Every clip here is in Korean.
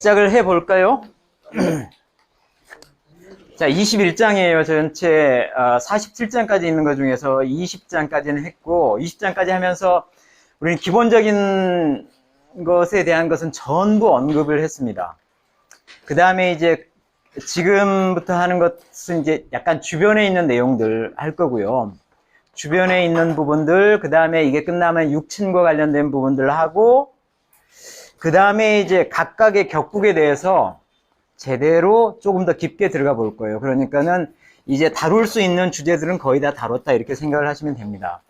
시작을 해볼까요? 자, 21장이에요. 전체 47장까지 있는 것 중에서 20장까지는 했고, 20장까지 하면서 우리는 기본적인 것에 대한 것은 전부 언급을 했습니다. 그 다음에 이제 지금부터 하는 것은 이제 약간 주변에 있는 내용들 할 거고요. 주변에 있는 부분들, 그 다음에 이게 끝나면 육친과 관련된 부분들 하고, 그 다음에 이제 각각의 격국에 대해서 제대로 조금 더 깊게 들어가 볼 거예요. 그러니까는 이제 다룰 수 있는 주제들은 거의 다 다뤘다 이렇게 생각을 하시면 됩니다.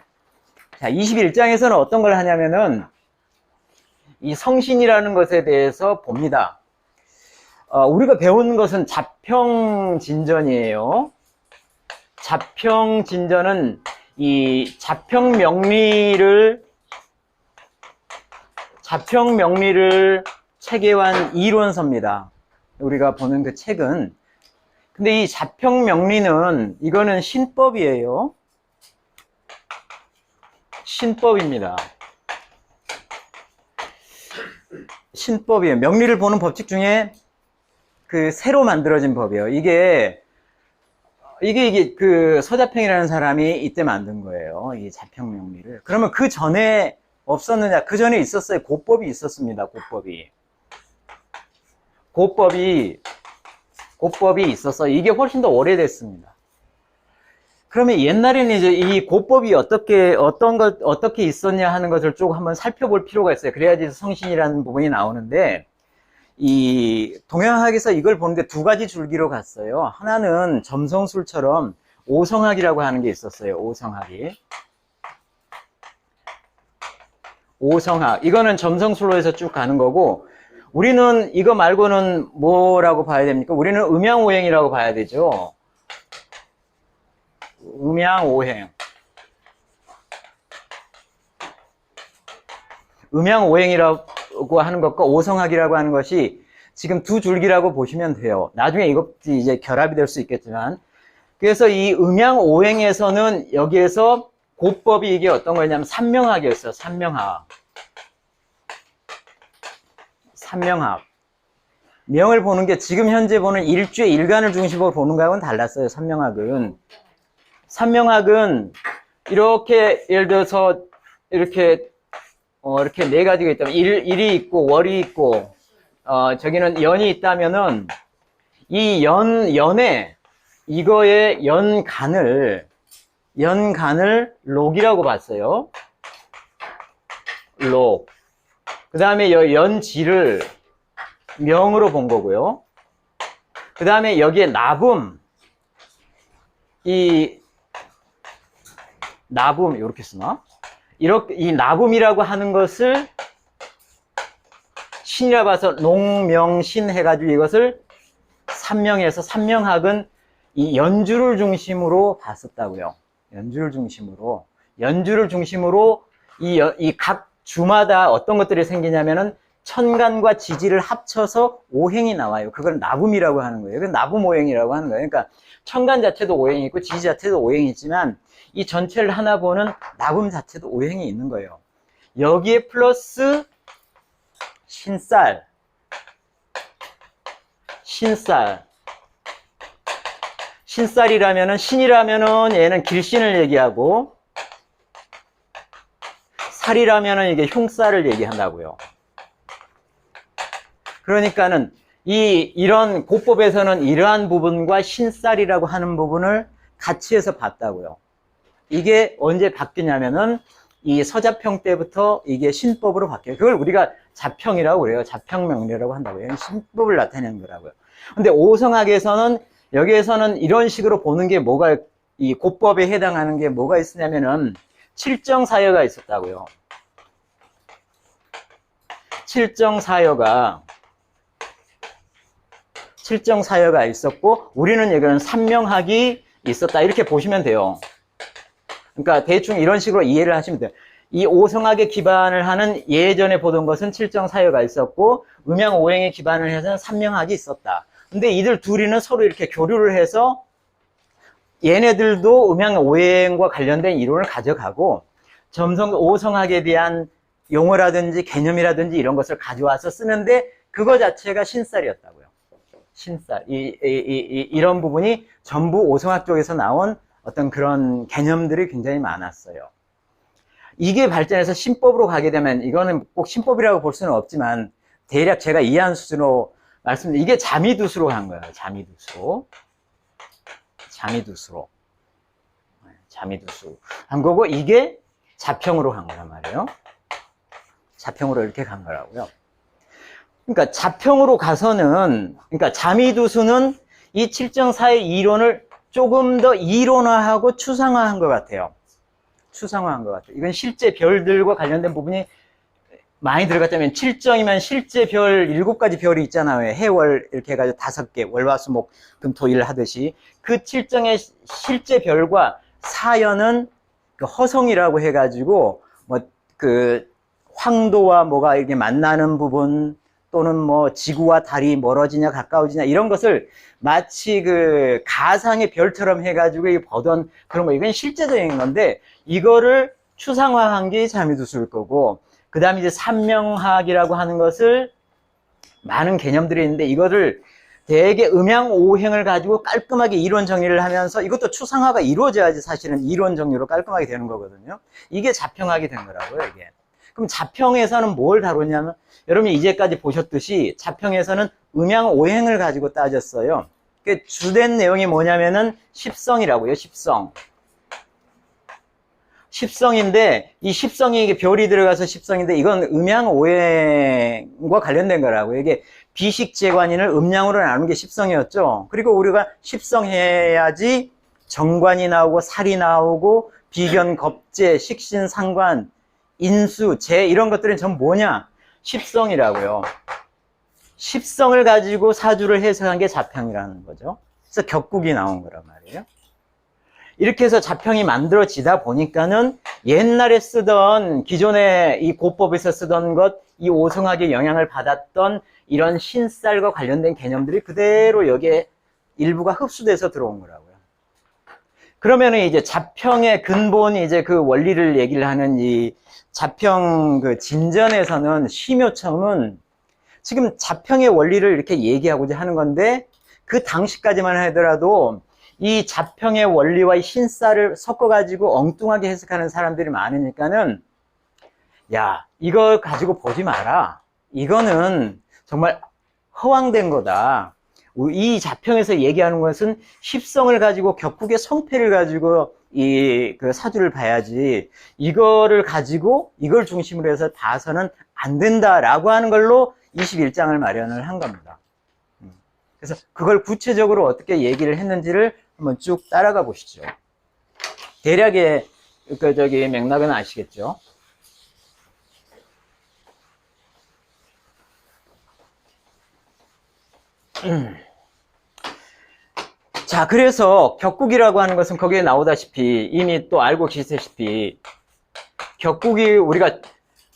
자, 21장에서는 어떤 걸 하냐면은 이 성신이라는 것에 대해서 봅니다. 우리가 배운 것은 자평진전이에요. 자평진전은 이 자평명리를 체계화한 이론서입니다. 우리가 보는 그 책은. 근데 이 자평명리는 이거는 신법이에요. 신법입니다. 신법이에요. 명리를 보는 법칙 중에 그 새로 만들어진 법이에요. 이게 그 서자평이라는 사람이 이때 만든 거예요. 이 자평명리를. 그러면 그 전에 없었느냐? 그 전에 있었어요. 고법이 있었습니다. 고법이 있어서 이게 훨씬 더 오래됐습니다. 그러면 옛날에는 이제 이 고법이 어떻게 있었냐 하는 것을 쭉 한번 살펴볼 필요가 있어요. 그래야지 성신이라는 부분이 나오는데, 이 동양학에서 이걸 보는데 두 가지 줄기로 갔어요. 하나는 점성술처럼 오성학이라고 하는 게 있었어요. 오성학. 이거는 점성술로 해서 쭉 가는 거고, 우리는 이거 말고는 뭐라고 봐야 됩니까? 우리는 음양오행이라고 봐야 되죠. 음양오행이라고 하는 것과 오성학이라고 하는 것이 지금 두 줄기라고 보시면 돼요. 나중에 이것이 이제 결합이 될 수 있겠지만, 그래서 이 음양오행에서는 여기에서 고법이 이게 어떤 거냐면 삼명학이었어요. 삼명학. 명을 보는 게 지금 현재 보는 일주의 일간을 중심으로 보는 거하고는 달랐어요. 삼명학은 이렇게 예를 들어서 이렇게 네 가지가 있다면 일이 있고 월이 있고 저기는 연이 있다면은 이 연에 이거의 연간을 록이라고 봤어요. 록. 그 다음에 연지를 명으로 본 거고요. 그 다음에 여기에 이렇게 쓰나? 이 나붐이라고 하는 것을 신이라 봐서 농명신 해가지고 이것을 삼명해서 삼명학은 이 연주를 중심으로 봤었다고요. 연주를 중심으로 이 각 주마다 어떤 것들이 생기냐면은 천간과 지지를 합쳐서 오행이 나와요. 그걸 나붐이라고 하는 거예요. 그건 나붐오행이라고 하는 거예요. 그러니까 천간 자체도 오행이 있고 지지 자체도 오행이 있지만 이 전체를 하나 보는 나붐 자체도 오행이 있는 거예요. 여기에 플러스 신살이라면은 신이라면은 얘는 길신을 얘기하고 살이라면은 이게 흉살을 얘기한다고요. 그러니까는 이런 고법에서는 이러한 부분과 신살이라고 하는 부분을 같이 해서 봤다고요. 이게 언제 바뀌냐면은 이 서자평 때부터 이게 신법으로 바뀌어요. 그걸 우리가 자평이라고 그래요. 자평명리라고 한다고요. 신법을 나타내는 거라고요. 근데 오성학에서는 여기에서는 이런 식으로 보는 게 뭐가 이 고법에 해당하는 게 뭐가 있으냐면은 칠정사여가 있었다고요. 칠정사여가 있었고 우리는 여기는 삼명학이 있었다 이렇게 보시면 돼요. 그러니까 대충 이런 식으로 이해를 하시면 돼요. 이 오성학에 기반을 하는 예전에 보던 것은 칠정사여가 있었고 음양오행에 기반을 해서는 삼명학이 있었다. 근데 이들 둘이는 서로 이렇게 교류를 해서 얘네들도 음양오행과 관련된 이론을 가져가고 오성학에 대한 용어라든지 개념이라든지 이런 것을 가져와서 쓰는데 그거 자체가 신쌀이었다고요. 신쌀. 이런 부분이 전부 오성학 쪽에서 나온 어떤 그런 개념들이 굉장히 많았어요. 이게 발전해서 신법으로 가게 되면, 이거는 꼭 신법이라고 볼 수는 없지만, 대략 제가 이해한 수준으로 말씀드리면, 이게 자미두수로 간 거예요. 자미두수로. 자미두수 한 거고, 이게 자평으로 간 거란 말이에요. 자평으로 이렇게 간 거라고요. 그러니까 자평으로 가서는, 그러니까 자미두수는 이 칠정사의 이론을 조금 더 이론화하고 추상화한 것 같아요. 이건 실제 별들과 관련된 부분이 많이 들어갔다면, 칠정이면 실제 별 7가지 별이 있잖아요. 해월 이렇게 해가지고 5개, 월화수목 금토일 하듯이. 그 칠정의 실제 별과 사연은 그 허성이라고 해가지고, 뭐, 그, 황도와 뭐가 이렇게 만나는 부분, 또는 뭐, 지구와 달이 멀어지냐, 가까워지냐, 이런 것을 마치 그 가상의 별처럼 해가지고 보던 그런 거, 이건 실제적인 건데, 이거를 추상화한 게 자미두수일 거고, 그 다음에 이제 삼명학이라고 하는 것을 많은 개념들이 있는데, 이거를 되게 음양오행을 가지고 깔끔하게 이론 정리를 하면서, 이것도 추상화가 이루어져야지 사실은 이론 정리로 깔끔하게 되는 거거든요. 이게 자평학이 된 거라고요, 이게. 그럼 자평에서는 뭘 다루냐면, 여러분이 이제까지 보셨듯이 자평에서는 음양오행을 가지고 따졌어요. 그 주된 내용이 뭐냐면은 십성이라고요, 십성. 십성인데, 이 십성이 이게 별이 들어가서 십성인데, 이건 음양오행과 관련된 거라고요. 이게 비식재관인을 음양으로 나누는 게 십성이었죠. 그리고 우리가 십성해야지 정관이 나오고 살이 나오고 비견, 겁재, 식신, 상관, 인수, 재 이런 것들은 전부 뭐냐? 십성이라고요. 십성을 가지고 사주를 해석한 게 자평이라는 거죠. 그래서 격국이 나온 거란 말이에요. 이렇게 해서 자평이 만들어지다 보니까는 옛날에 쓰던 기존에 이 고법에서 쓰던 것, 이 오성학의 영향을 받았던 이런 신쌀과 관련된 개념들이 그대로 여기에 일부가 흡수돼서 들어온 거라고요. 그러면은 이제 자평의 근본이 이제 그 원리를 얘기를 하는 이 자평 그 진전에서는 심효청은 지금 자평의 원리를 이렇게 얘기하고자 하는 건데, 그 당시까지만 하더라도 이 자평의 원리와 이 신쌀을 섞어가지고 엉뚱하게 해석하는 사람들이 많으니까는, 야, 이거 가지고 보지 마라. 이거는 정말 허황된 거다. 이 자평에서 얘기하는 것은 십성을 가지고 격국의 성패를 가지고 그 사주를 봐야지, 이거를 가지고 이걸 중심으로 해서 봐서는 안 된다라고 하는 걸로 21장을 마련을 한 겁니다. 그래서 그걸 구체적으로 어떻게 얘기를 했는지를 한번 쭉 따라가 보시죠. 대략의 맥락은 아시겠죠? 자, 그래서 격국이라고 하는 것은 거기에 나오다시피 이미 또 알고 계시다시피, 격국이 우리가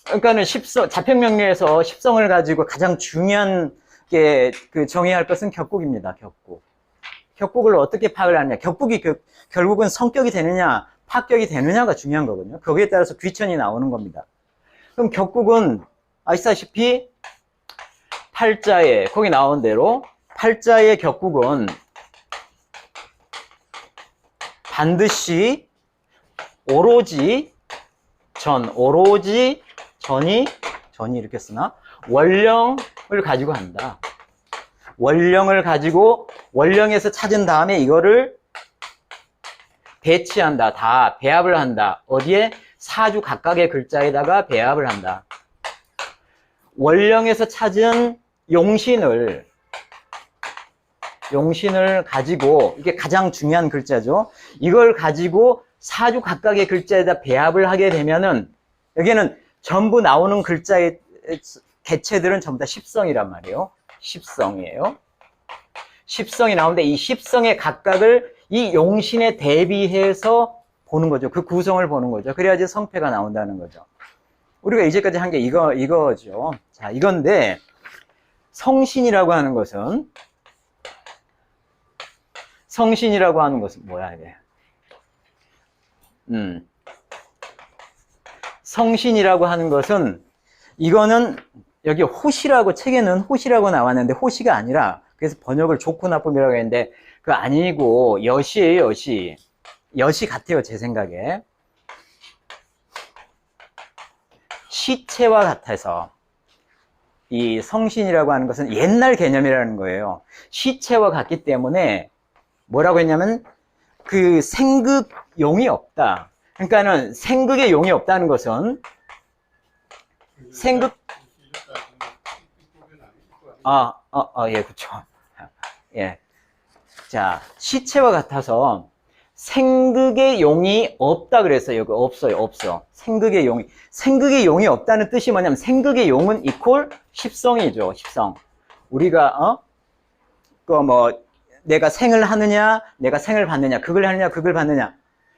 그러니까는 자평명리에서 십성을 가지고 가장 중요한 게 정의할 것은 격국입니다. 격국을 어떻게 파악을 하느냐. 격국이 결국은 성격이 되느냐, 파격이 되느냐가 중요한 거거든요. 거기에 따라서 귀천이 나오는 겁니다. 그럼 격국은 아시다시피 팔자에, 거기 나온 대로 팔자의 격국은 반드시 오로지 전이 이렇게 쓰나? 원령을 가지고 한다. 원령을 가지고 원령에서 찾은 다음에 이거를 배치한다. 다 배합을 한다. 어디에? 사주 각각의 글자에다가 배합을 한다. 원령에서 찾은 용신을 가지고, 이게 가장 중요한 글자죠. 이걸 가지고 사주 각각의 글자에다 배합을 하게 되면은, 여기는 전부 나오는 글자의 개체들은 전부 다 십성이란 말이에요. 십성이에요. 십성이 나오는데 이 십성의 각각을 이 용신에 대비해서 보는 거죠. 그 구성을 보는 거죠. 그래야지 성패가 나온다는 거죠. 우리가 이제까지 한 게 이거죠. 자, 이건데, 성신이라고 하는 것은 뭐야, 이게? 성신이라고 하는 것은, 이거는 여기 호시라고, 책에는 호시라고 나왔는데 호시가 아니라, 그래서 번역을 좋고 나쁨이라고 했는데 그거 아니고 여시예요, 여시. 여시 같아요, 제 생각에. 시체와 같아서. 이 성신이라고 하는 것은 옛날 개념이라는 거예요. 시체와 같기 때문에 뭐라고 했냐면 그 생극용이 없다. 그러니까는 생극의 용이 없다는 것은 생극 예, 그쵸. 예. 자, 시체와 같아서 생극의 용이 없다 그랬어요. 여기 없어요, 없어. 생극의 용이 없다는 뜻이 뭐냐면 생극의 용은 이퀄 십성이죠, 십성. 우리가, 내가 생을 하느냐, 내가 생을 받느냐, 극을 하느냐, 극을 받느냐.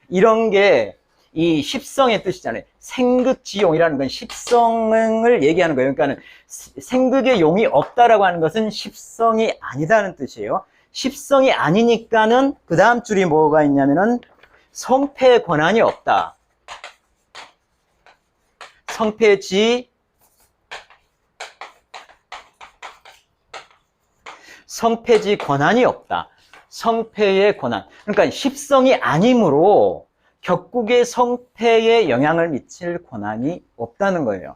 이런 게 이 십성의 뜻이잖아요. 생극지용이라는 건 십성을 얘기하는 거예요. 그러니까는 생극의 용이 없다라고 하는 것은 십성이 아니다는 뜻이에요. 십성이 아니니까는 그 다음 줄이 뭐가 있냐면은 성패의 권한이 없다. 성패지 권한이 없다. 성패의 권한. 그러니까 십성이 아니므로 격국의 성패에 영향을 미칠 권한이 없다는 거예요.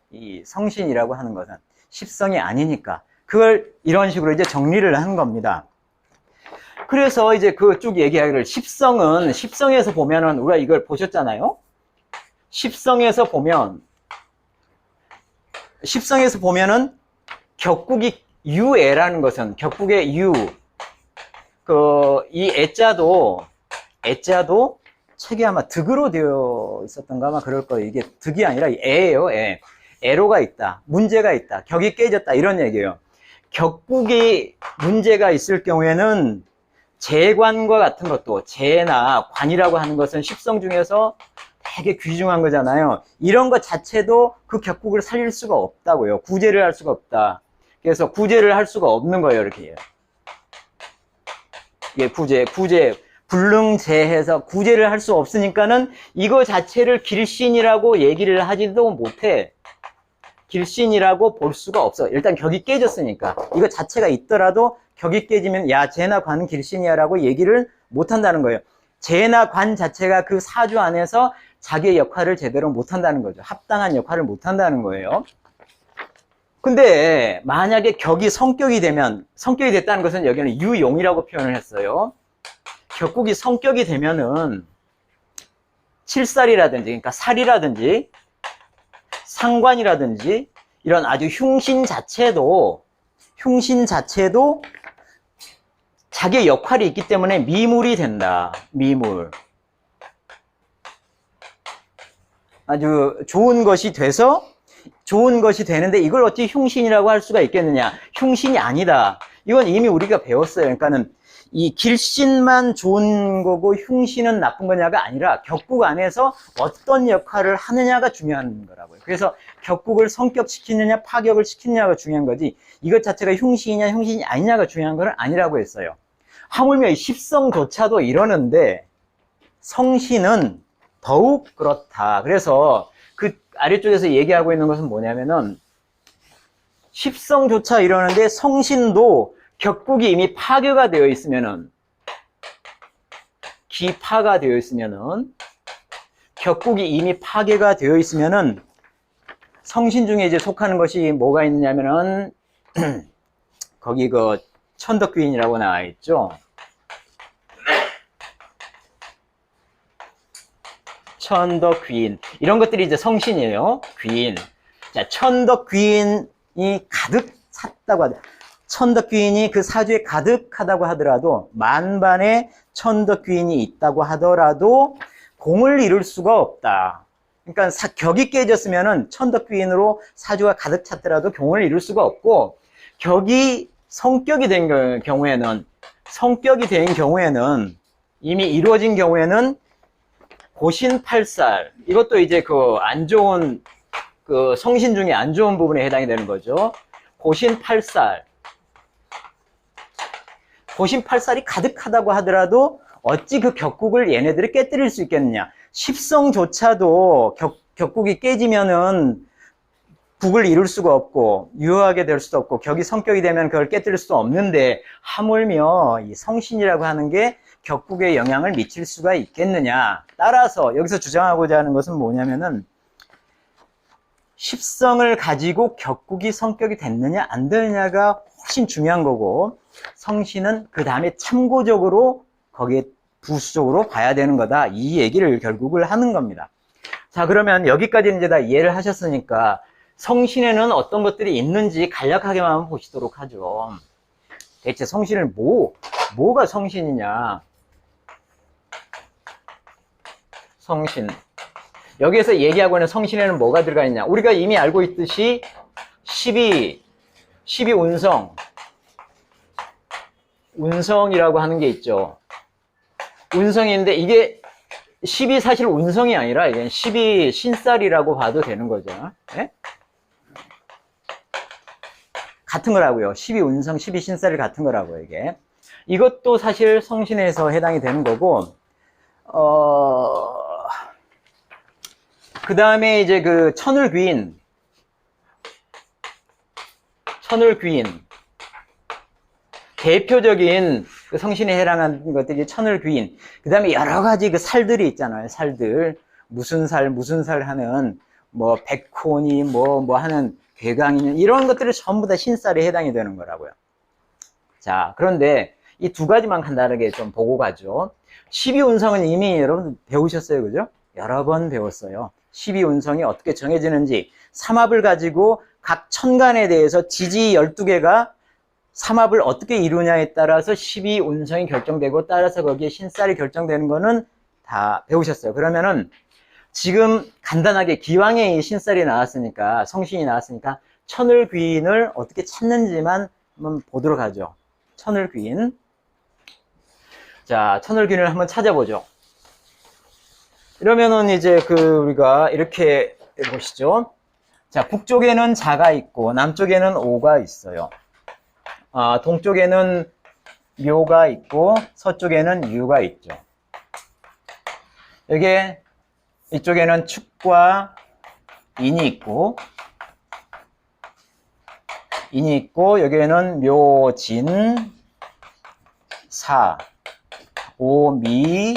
이 성신이라고 하는 것은 십성이 아니니까. 그걸 이런 식으로 이제 정리를 한 겁니다. 그래서 이제 그 쭉 얘기하기를 십성에서 보면은 우리가 이걸 보셨잖아요. 십성에서 보면은 격국이 유애라는 것은 격국의 이 애자도 책에 아마 득으로 되어 있었던가 아마 그럴 거예요. 이게 득이 아니라 애예요, 애. 애로가 있다. 문제가 있다. 격이 깨졌다. 이런 얘기예요. 격국이 문제가 있을 경우에는 재관과 같은 것도 재나 관이라고 하는 것은 십성 중에서 되게 귀중한 거잖아요. 이런 것 자체도 그 격국을 살릴 수가 없다고요. 구제를 할 수가 없다. 그래서 구제를 할 수가 없는 거예요. 이렇게. 이게 불능제해서 구제를 할 수 없으니까는 이거 자체를 길신이라고 얘기를 하지도 못해. 길신이라고 볼 수가 없어. 일단 격이 깨졌으니까. 이거 자체가 있더라도 격이 깨지면 야, 재나 관 길신이야 라고 얘기를 못 한다는 거예요. 재나 관 자체가 그 사주 안에서 자기의 역할을 제대로 못 한다는 거죠. 합당한 역할을 못 한다는 거예요. 근데 만약에 격이 성격이 됐다는 것은 여기는 유용이라고 표현을 했어요. 격국이 성격이 되면은 칠살이라든지, 그러니까 살이라든지 상관이라든지 이런 아주 흉신 자체도 자기의 역할이 있기 때문에 미물이 된다. 미물. 아주 좋은 것이 되는데 이걸 어찌 흉신이라고 할 수가 있겠느냐. 흉신이 아니다. 이건 이미 우리가 배웠어요. 그러니까는 이 길신만 좋은 거고 흉신은 나쁜 거냐가 아니라 격국 안에서 어떤 역할을 하느냐가 중요한 거라고요. 그래서 격국을 성격시키느냐 파격을 시키느냐가 중요한 거지 이것 자체가 흉신이냐 흉신이 아니냐가 중요한 건 아니라고 했어요. 하물며 십성조차도 이러는데 성신은 더욱 그렇다. 그래서 그 아래쪽에서 얘기하고 있는 것은 뭐냐면은 십성조차 이러는데 성신도 격국이 이미 파괴가 되어 있으면은 기파가 되어 있으면은 격국이 이미 파괴가 되어 있으면은 성신 중에 이제 속하는 것이 뭐가 있느냐면은 거기 그 천덕귀인이라고 나와 있죠. 천덕귀인 이런 것들이 이제 성신이에요. 귀인. 자, 천덕귀인이 가득 찼다고 하죠. 천덕귀인이 그 사주에 가득하다고 하더라도 만반의 천덕귀인이 있다고 하더라도 공을 이룰 수가 없다. 그러니까 격이 깨졌으면은 천덕귀인으로 사주가 가득 찼더라도 공을 이룰 수가 없고 격이 성격이 된 경우에는 이미 이루어진 경우에는 고신팔살 이것도 이제 그 안 좋은 그 성신 중에 안 좋은 부분에 해당이 되는 거죠. 고신팔살이 가득하다고 하더라도 어찌 그 격국을 얘네들이 깨뜨릴 수 있겠느냐. 십성조차도 격국이 깨지면은 국을 이룰 수가 없고 유효하게 될 수도 없고 격이 성격이 되면 그걸 깨뜨릴 수도 없는데 하물며 이 성신이라고 하는 게 격국에 영향을 미칠 수가 있겠느냐. 따라서 여기서 주장하고자 하는 것은 뭐냐면은 십성을 가지고 격국이 성격이 됐느냐 안 되느냐가 훨씬 중요한 거고 성신은 그 다음에 참고적으로 거기에 부수적으로 봐야 되는 거다. 이 얘기를 결국을 하는 겁니다. 자, 그러면 여기까지 이제 다 이해를 하셨으니까 성신에는 어떤 것들이 있는지 간략하게만 한번 보시도록 하죠. 대체 성신을 뭐가 성신이냐? 성신. 여기에서 얘기하고 있는 성신에는 뭐가 들어가 있냐? 우리가 이미 알고 있듯이 12운성. 운성이라고 하는 게 있죠. 운성인데 이게 10이 사실 운성이 아니라 이게 10이 신살이라고 봐도 되는 거죠. 네? 같은 거라고요. 12 운성, 12 신살이 같은 거라고요, 이게. 이것도 사실 성신에서 해당이 되는 거고, 그 다음에 이제 그 천을귀인. 대표적인 그 성신에 해당하는 것들이 천을귀인. 그 다음에 여러 가지 그 살들이 있잖아요, 살들. 무슨 살 하는, 뭐, 백호니, 뭐 하는, 괴강이니, 이런 것들이 전부 다 신살에 해당이 되는 거라고요. 자, 그런데 이 두 가지만 간단하게 좀 보고 가죠. 12운성은 이미 여러분 배우셨어요, 그죠? 여러 번 배웠어요. 12운성이 어떻게 정해지는지, 삼합을 가지고 각 천간에 대해서 지지 12개가 삼합을 어떻게 이루냐에 따라서 12운성이 결정되고, 따라서 거기에 신살이 결정되는 거는 다 배우셨어요. 그러면은 지금 간단하게 기왕에 이 신살이 나왔으니까, 성신이 나왔으니까 천을귀인을 어떻게 찾는지만 한번 보도록 하죠. 천을귀인. 자, 천을귀인을 한번 찾아보죠. 이러면은 이제 우리가 이렇게 보시죠. 자, 북쪽에는 자가 있고 남쪽에는 오가 있어요. 동쪽에는 묘가 있고 서쪽에는 유가 있죠. 여기에 이쪽에는 축과 인이 있고 여기에는 묘, 진, 사, 오, 미,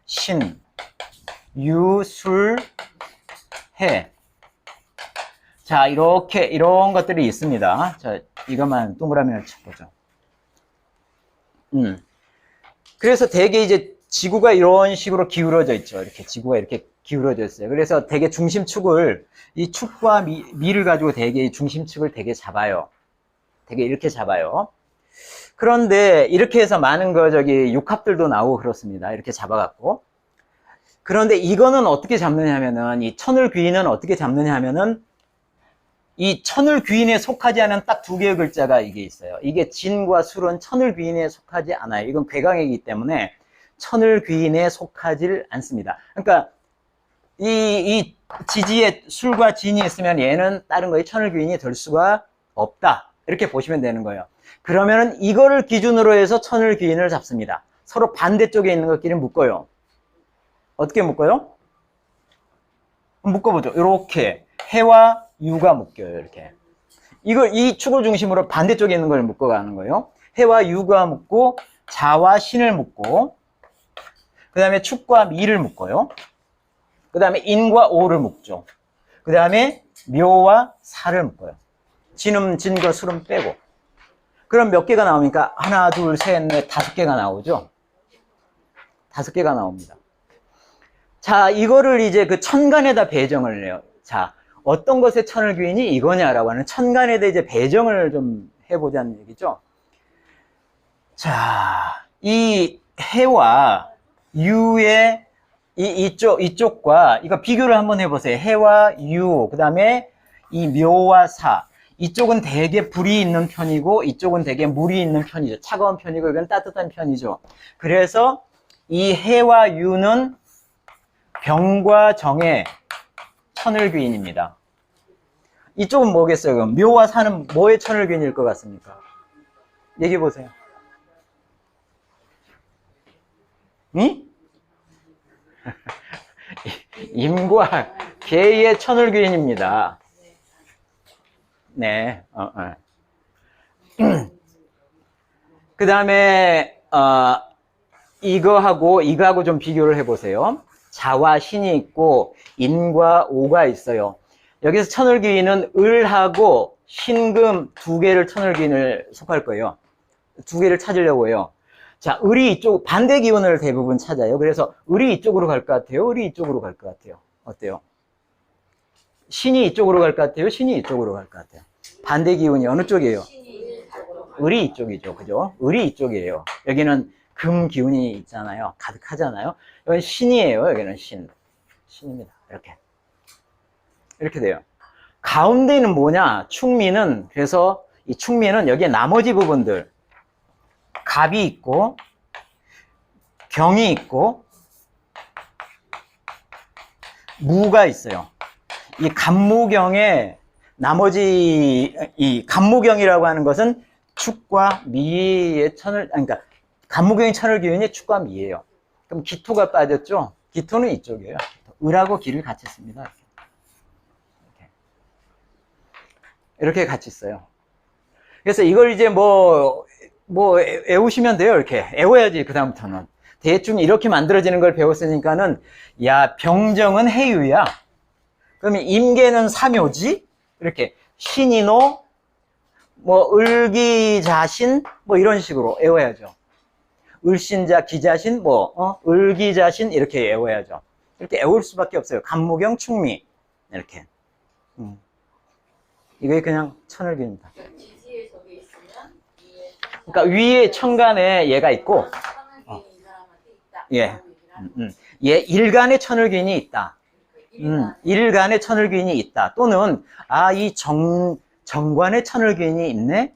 신, 유, 술, 해. 자, 이런 것들이 있습니다. 자, 이것만 동그라미를 쳐보죠. 그래서 대개 이제 지구가 이런 식으로 기울어져 있죠. 이렇게 지구가 이렇게 기울어져 있어요. 그래서 대개 중심축을, 이 축과 미를 가지고 대개 이 중심축을 되게 잡아요. 되게 이렇게 잡아요. 그런데 이렇게 해서 많은 육합들도 나오고 그렇습니다. 이렇게 잡아갖고. 그런데 이거는 어떻게 잡느냐 하면은, 이 천을귀인은 어떻게 잡느냐 하면은, 이 천을귀인에 속하지 않은 딱 두 개의 글자가 이게 있어요. 이게 진과 술은 천을귀인에 속하지 않아요. 이건 괴강이기 때문에 천을귀인에 속하지 않습니다. 그러니까 이 지지에 술과 진이 있으면 얘는 다른 거에 천을귀인이 될 수가 없다. 이렇게 보시면 되는 거예요. 그러면은 이거를 기준으로 해서 천을귀인을 잡습니다. 서로 반대쪽에 있는 것끼리 묶어요. 어떻게 묶어요? 묶어보죠. 이렇게 해와 유가 묶여요. 이렇게. 이 축을 중심으로 반대쪽에 있는 걸 묶어가는 거예요. 해와 유가 묶고 자와 신을 묶고 그 다음에 축과 미를 묶어요. 그 다음에 인과 오를 묶죠. 그 다음에 묘와 사를 묶어요. 진과 술은 빼고. 그럼 몇 개가 나옵니까? 하나, 둘, 셋, 넷, 5개가 나오죠. 5개가 나옵니다. 자, 이거를 이제 그 천간에다 배정을 해요. 자, 어떤 것의 천을귀인이 이거냐라고 하는 천간에다 이제 배정을 좀 해보자는 얘기죠. 자, 이 해와 유의 이쪽과 이거 비교를 한번 해보세요. 해와 유, 그 다음에 이 묘와 사. 이쪽은 되게 불이 있는 편이고 이쪽은 되게 물이 있는 편이죠. 차가운 편이고 이건 따뜻한 편이죠. 그래서 이 해와 유는 병과 정의 천을귀인입니다. 이쪽은 뭐겠어요? 그럼 묘와 사는 뭐의 천을귀인일 것 같습니까? 얘기해 보세요. 응? 임과 개의 천을귀인입니다. 네. 그 다음에, 이거하고 좀 비교를 해보세요. 자와 신이 있고, 인과 오가 있어요. 여기서 천을귀인은 을하고 신금 두 개를 천을귀인을 속할 거예요. 두 개를 찾으려고 해요. 자, 을이 이쪽, 반대 기운을 대부분 찾아요. 그래서 을이 이쪽으로 갈 것 같아요. 을이 이쪽으로 갈 것 같아요. 어때요? 신이 이쪽으로 갈 것 같아요. 신이 이쪽으로 갈 것 같아요. 반대 기운이 어느 쪽이에요? 을이 이쪽이죠. 그죠? 을이 이쪽이에요. 여기는 금 기운이 있잖아요. 가득하잖아요. 여기는 신이에요. 여기는 신. 신입니다. 이렇게 돼요. 가운데는 뭐냐? 충미는, 그래서 이 충미는 여기에 나머지 부분들, 갑이 있고, 경이 있고, 무가 있어요. 이 갑무경에 나머지, 이 갑무경이라고 하는 것은 축과 미의 그러니까 갑무경의 천을기운이 축과 미예요. 그럼 기토가 빠졌죠? 기토는 이쪽이에요. 을하고 기를 같이 씁니다. 이렇게 같이 써요. 그래서 이걸 이제 외우시면 돼요. 이렇게. 외워야지, 그다음부터는. 대충 이렇게 만들어지는 걸 배웠으니까는, 야, 병정은 해유야. 그러면 임계는 삼요지? 이렇게. 신인호, 을기자신, 이런 식으로 외워야죠. 을신자, 기자신, 을기자신, 이렇게 외워야죠. 이렇게 외울 수밖에 없어요. 갑무경, 충미. 이렇게. 이게 그냥 천을기입니다. 그러니까 위에 천간에 얘가 있고, 예, 얘 일간에 천을기인이 있다. 일간에 천을기인이 있다. 또는 이 정관에 천을기인이 있네.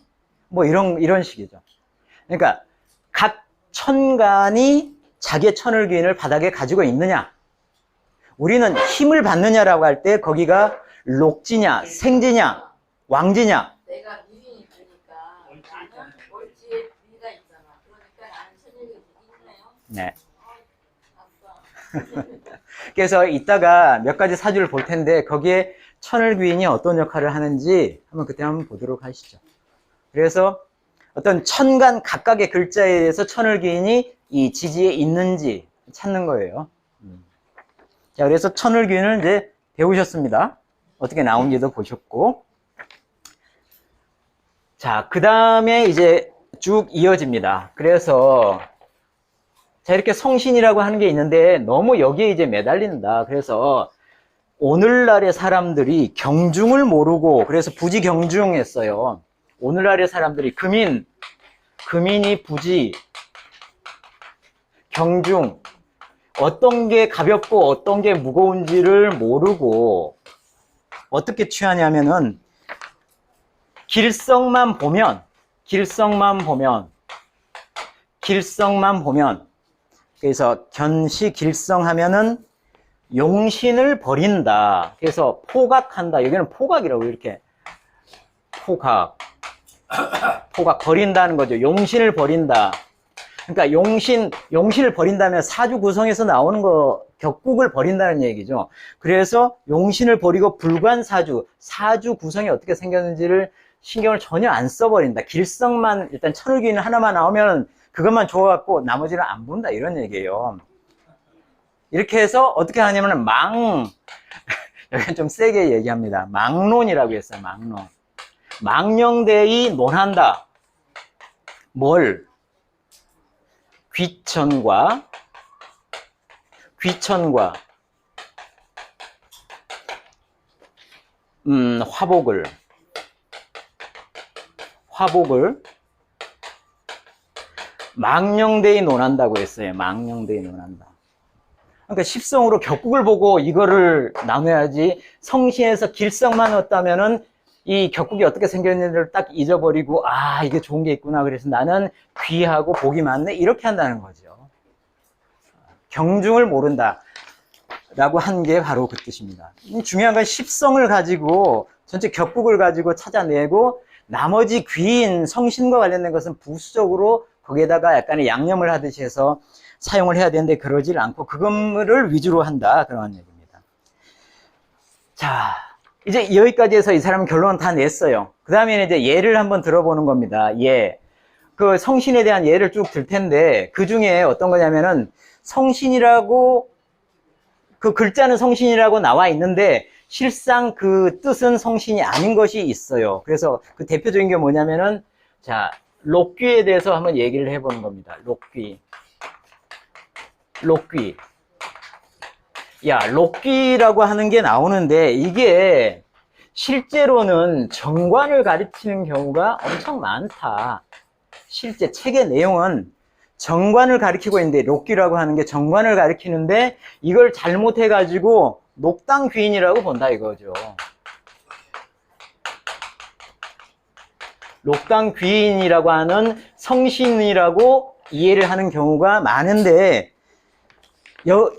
이런 식이죠. 그러니까 각 천간이 자기의 천을기인을 바닥에 가지고 있느냐. 우리는 힘을 받느냐라고 할 때 거기가 lok지냐, 생지냐, 왕지냐. 내가 미인이 되니까 나는 월지에 미가 있잖아. 그러니까 나는 천일이 있네요. 네. 그래서 이따가 몇 가지 사주를 볼 텐데 거기에 천을귀인이 어떤 역할을 하는지 그때 한번 보도록 하시죠. 그래서 어떤 천간 각각의 글자에 의해서 천을귀인이 이 지지에 있는지 찾는 거예요. 자, 그래서 천을귀인을 이제 배우셨습니다. 어떻게 나온지도 보셨고. 자, 그 다음에 이제 쭉 이어집니다. 그래서, 자, 이렇게 성신이라고 하는 게 있는데 너무 여기에 이제 매달린다. 그래서 오늘날의 사람들이 경중을 모르고, 그래서 부지경중했어요. 오늘날의 사람들이 금인이 부지, 경중, 어떤 게 가볍고 어떤 게 무거운지를 모르고 어떻게 취하냐면은 길성만 보면 그래서 견시 길성하면은 용신을 버린다. 그래서 포각한다. 여기는 포각이라고 이렇게 포각 버린다는 거죠. 용신을 버린다. 그러니까 용신을 버린다면 사주 구성에서 나오는 거 격국을 버린다는 얘기죠. 그래서 용신을 버리고 불관사주, 사주 구성이 어떻게 생겼는지를 신경을 전혀 안 써버린다. 길성만 일단 천을귀인 하나만 나오면 그것만 좋아갖고 나머지는 안 본다 이런 얘기예요. 이렇게 해서 어떻게 하냐면 여기 좀 세게 얘기합니다. 망론이라고 했어요. 망론. 망령대의 논한다. 뭘? 귀천과 화복을 망령대의 논한다고 했어요. 망령대의 논한다. 그러니까 십성으로 격국을 보고 이거를 나눠야지 성신에서 길성만 얻다면은 이 격국이 어떻게 생겼는지를 딱 잊어버리고 이게 좋은 게 있구나. 그래서 나는 귀하고 복이 많네. 이렇게 한다는 거죠. 경중을 모른다. 라고 한 게 바로 그 뜻입니다. 중요한 건 십성을 가지고 전체 격국을 가지고 찾아내고 나머지 귀인 성신과 관련된 것은 부수적으로 거기에다가 약간의 양념을 하듯이 해서 사용을 해야 되는데 그러질 않고 그거를 위주로 한다. 그런 얘기입니다. 자, 이제 여기까지 해서 이 사람은 결론은 다 냈어요. 그 다음에는 이제 예를 한번 들어보는 겁니다. 예. 그 성신에 대한 예를 쭉 들 텐데, 그 중에 어떤 거냐면은, 성신이라고, 그 글자는 성신이라고 나와 있는데, 실상 그 뜻은 성신이 아닌 것이 있어요. 그래서 그 대표적인 게 뭐냐면은, 자, 록귀에 대해서 한번 얘기를 해보는 겁니다. 록귀. 록귀. 야, 록귀라고 하는 게 나오는데, 이게 실제로는 정관을 가리키는 경우가 엄청 많다. 실제 책의 내용은 정관을 가리키고 있는데, 록귀라고 하는 게 정관을 가리키는데, 이걸 잘못해가지고 녹당 귀인이라고 본다 이거죠. 녹당 귀인이라고 하는 성신이라고 이해를 하는 경우가 많은데,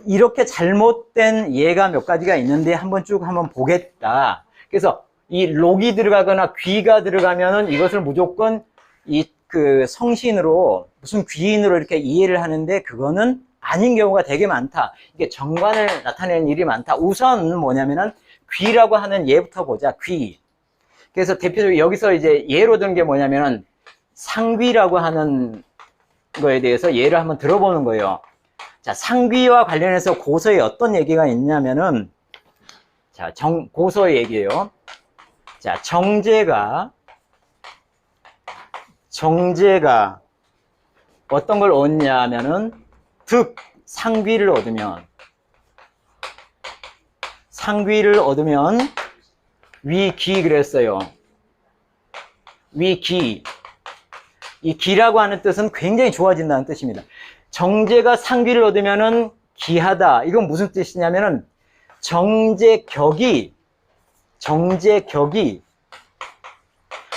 이렇게 잘못된 예가 몇 가지가 있는데 한번 쭉 한번 보겠다. 그래서 이 록이 들어가거나 귀가 들어가면은 이것을 무조건 그 성신으로 무슨 귀인으로 이렇게 이해를 하는데 그거는 아닌 경우가 되게 많다. 이게 정관을 나타내는 일이 많다. 우선 뭐냐면은 귀라고 하는 예부터 보자. 귀. 그래서 대표적으로 여기서 이제 예로 든 게 뭐냐면은 상귀라고 하는 거에 대해서 예를 한번 들어보는 거예요. 자, 상귀와 관련해서 고서에 어떤 얘기가 있냐면은, 자, 고서의 얘기예요. 자, 정제가 어떤 걸 얻냐면은, 상귀를 얻으면, 위기 그랬어요. 위기. 이 기라고 하는 뜻은 굉장히 좋아진다는 뜻입니다. 정제가 상귀를 얻으면은 기하다. 이건 무슨 뜻이냐면은 정제격이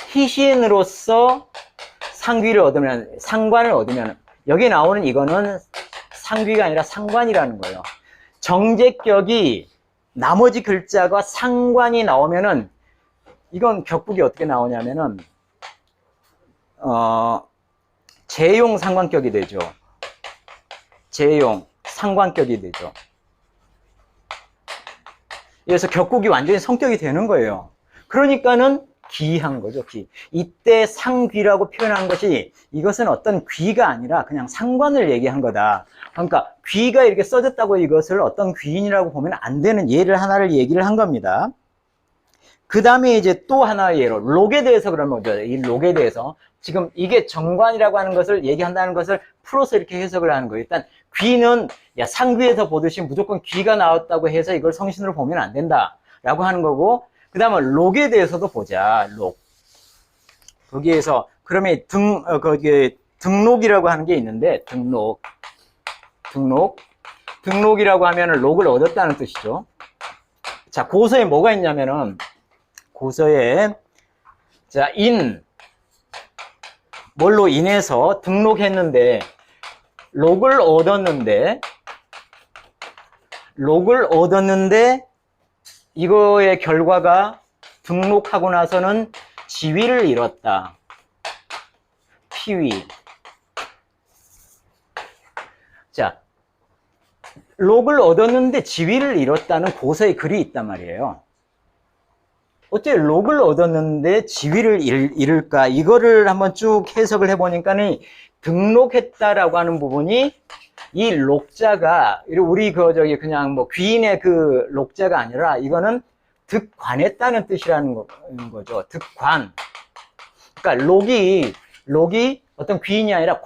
희신으로서 상귀를 얻으면, 상관을 얻으면, 여기 나오는 이거는 상귀가 아니라 상관이라는 거예요. 정제격이 나머지 글자가 상관이 나오면은 이건 격국이 어떻게 나오냐면은 재용 상관격이 되죠. 재용 상관격이 되죠. 그래서 격국이 완전히 성격이 되는 거예요. 그러니까는 귀한 거죠, 귀. 이때 상귀라고 표현한 것이 이것은 어떤 귀가 아니라 그냥 상관을 얘기한 거다. 그러니까 귀가 이렇게 써졌다고 이것을 어떤 귀인이라고 보면 안 되는 예를 하나를 얘기를 한 겁니다. 그 다음에 이제 또 하나의 예로 록에 대해서 그러면 이 록에 대해서 지금 이게 정관이라고 하는 것을 얘기한다는 것을 풀어서 이렇게 해석을 하는 거예요. 일단 귀는 상귀에서 보듯이 무조건 귀가 나왔다고 해서 이걸 성신으로 보면 안 된다라고 하는 거고, 그 다음에 록에 대해서도 보자. 록. 거기에서 그러면 거기에 등록이라고 하는 게 있는데 등록이라고 하면은 록을 얻었다는 뜻이죠. 자, 고서에 뭐가 있냐면은 고서에 자, 뭘로 인해서 등록했는데 록을 얻었는데 이거의 결과가 등록하고 나서는 지위를 잃었다. 피위. 자, 록을 얻었는데 지위를 잃었다는 고서의 글이 있단 말이에요. 어째 록을 얻었는데 지위를 잃을까? 이거를 한번 쭉 해석을 해보니까는 등록했다라고 하는 부분이 이 록자가 우리 그냥 뭐 귀인의 그 록자가 아니라 이거는 득관했다는 뜻이라는 거죠. 득관. 그러니까 록이 어떤 귀인이 아니라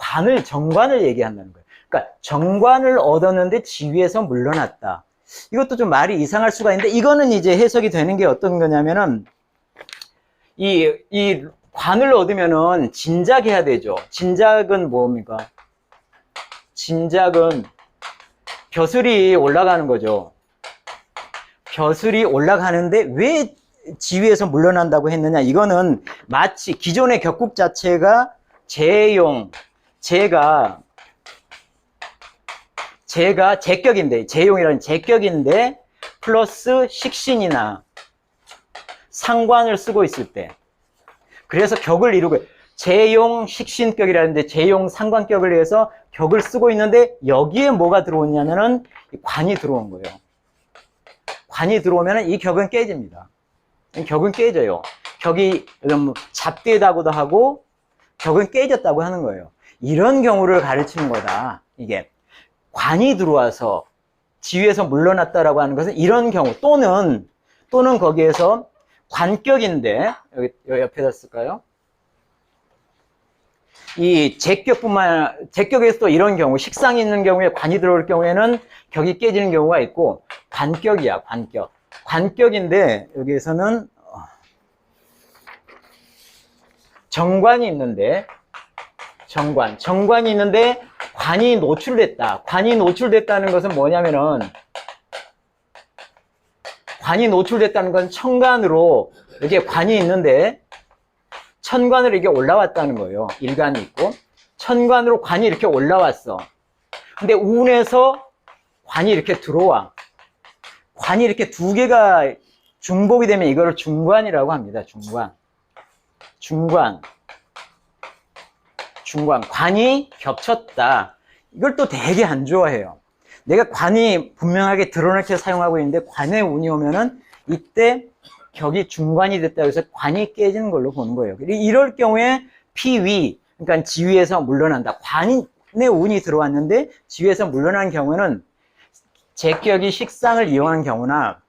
정관을 얘기한다는 거예요. 그러니까 정관을 얻었는데 지위에서 물러났다. 이것도 좀 말이 이상할 수가 있는데 이거는 이제 해석이 되는 게 어떤 거냐면은 이 관을 얻으면은 진작해야 되죠. 진작은 뭡니까? 진작은 벼슬이 올라가는 거죠. 벼슬이 올라가는데 왜 지위에서 물러난다고 했느냐? 이거는 마치 기존의 격국 자체가 제가 제격인데, 제용이라는 제격인데, 플러스 식신이나 상관을 쓰고 있을 때. 그래서 격을 이루고, 제용 식신격이라는데, 제용 상관격을 해서 격을 쓰고 있는데, 여기에 뭐가 들어오냐면은, 관이 들어온 거예요. 관이 들어오면은 이 격은 깨집니다. 격은 깨져요. 격이 뭐 잡되다고도 하고 격은 깨졌다고 하는 거예요. 이런 경우를 가르치는 거다. 이게 관이 들어와서 지위에서 물러났다라고 하는 것은 이런 경우 또는 거기에서 관격인데 여기 옆에다 쓸까요? 이 제격에서 또 이런 경우 식상이 있는 경우에 관이 들어올 경우에는 격이 깨지는 경우가 있고 관격이야. 관격인데 여기에서는 정관이 있는데 정관이 있는데 관이 노출됐다. 관이 노출됐다는 것은 뭐냐면은 관이 노출됐다는 건 천간으로 이렇게 관이 있는데 천관으로 이게 올라왔다는 거예요. 일간이 있고 천관으로 관이 이렇게 올라왔어. 근데 운에서 관이 이렇게 들어와. 관이 이렇게 두 개가 중복이 되면 이거를 중관이라고 합니다. 중관. 관이 겹쳤다. 이걸 또 되게 안 좋아해요. 내가 관이 분명하게 드러나게 사용하고 있는데 관에 운이 오면은 이때 격이 중관이 됐다고 해서 관이 깨지는 걸로 보는 거예요. 이럴 경우에 피위, 그러니까 지위에서 물러난다. 관에 운이 들어왔는데 지위에서 물러난 경우는 제격이 식상을 이용하는 경우나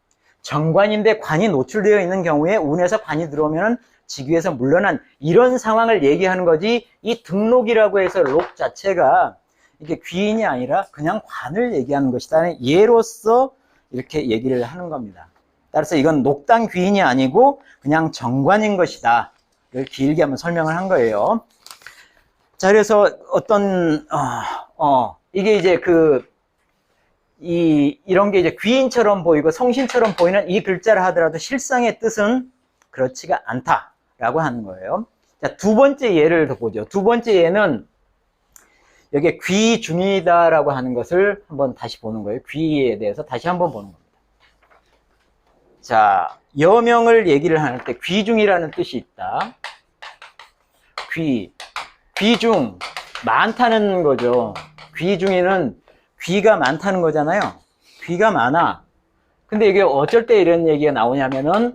정관인데 관이 노출되어 있는 경우에 운에서 관이 들어오면 지위에서 물러난 이런 상황을 얘기하는 거지, 이 등록이라고 해서 록 자체가 이게 귀인이 아니라 그냥 관을 얘기하는 것이다. 예로서 이렇게 얘기를 하는 겁니다. 따라서 이건 녹당 귀인이 아니고 그냥 정관인 것이다. 이걸 길게 한번 설명을 한 거예요. 자, 그래서 이게 이제 이런 게 이제 귀인처럼 보이고 성신처럼 보이는 이 글자를 하더라도 실상의 뜻은 그렇지가 않다라고 하는 거예요. 자, 두 번째 예를 더 보죠. 두 번째 예는 여기에 귀중이다라고 하는 것을 한번 다시 보는 거예요. 귀에 대해서 다시 한번 보는 겁니다. 자, 여명을 얘기를 할 때 귀중이라는 뜻이 있다. 귀중, 많다는 거죠. 귀중이는 귀가 많다는 거잖아요. 귀가 많아. 근데 이게 어쩔 때 이런 얘기가 나오냐면은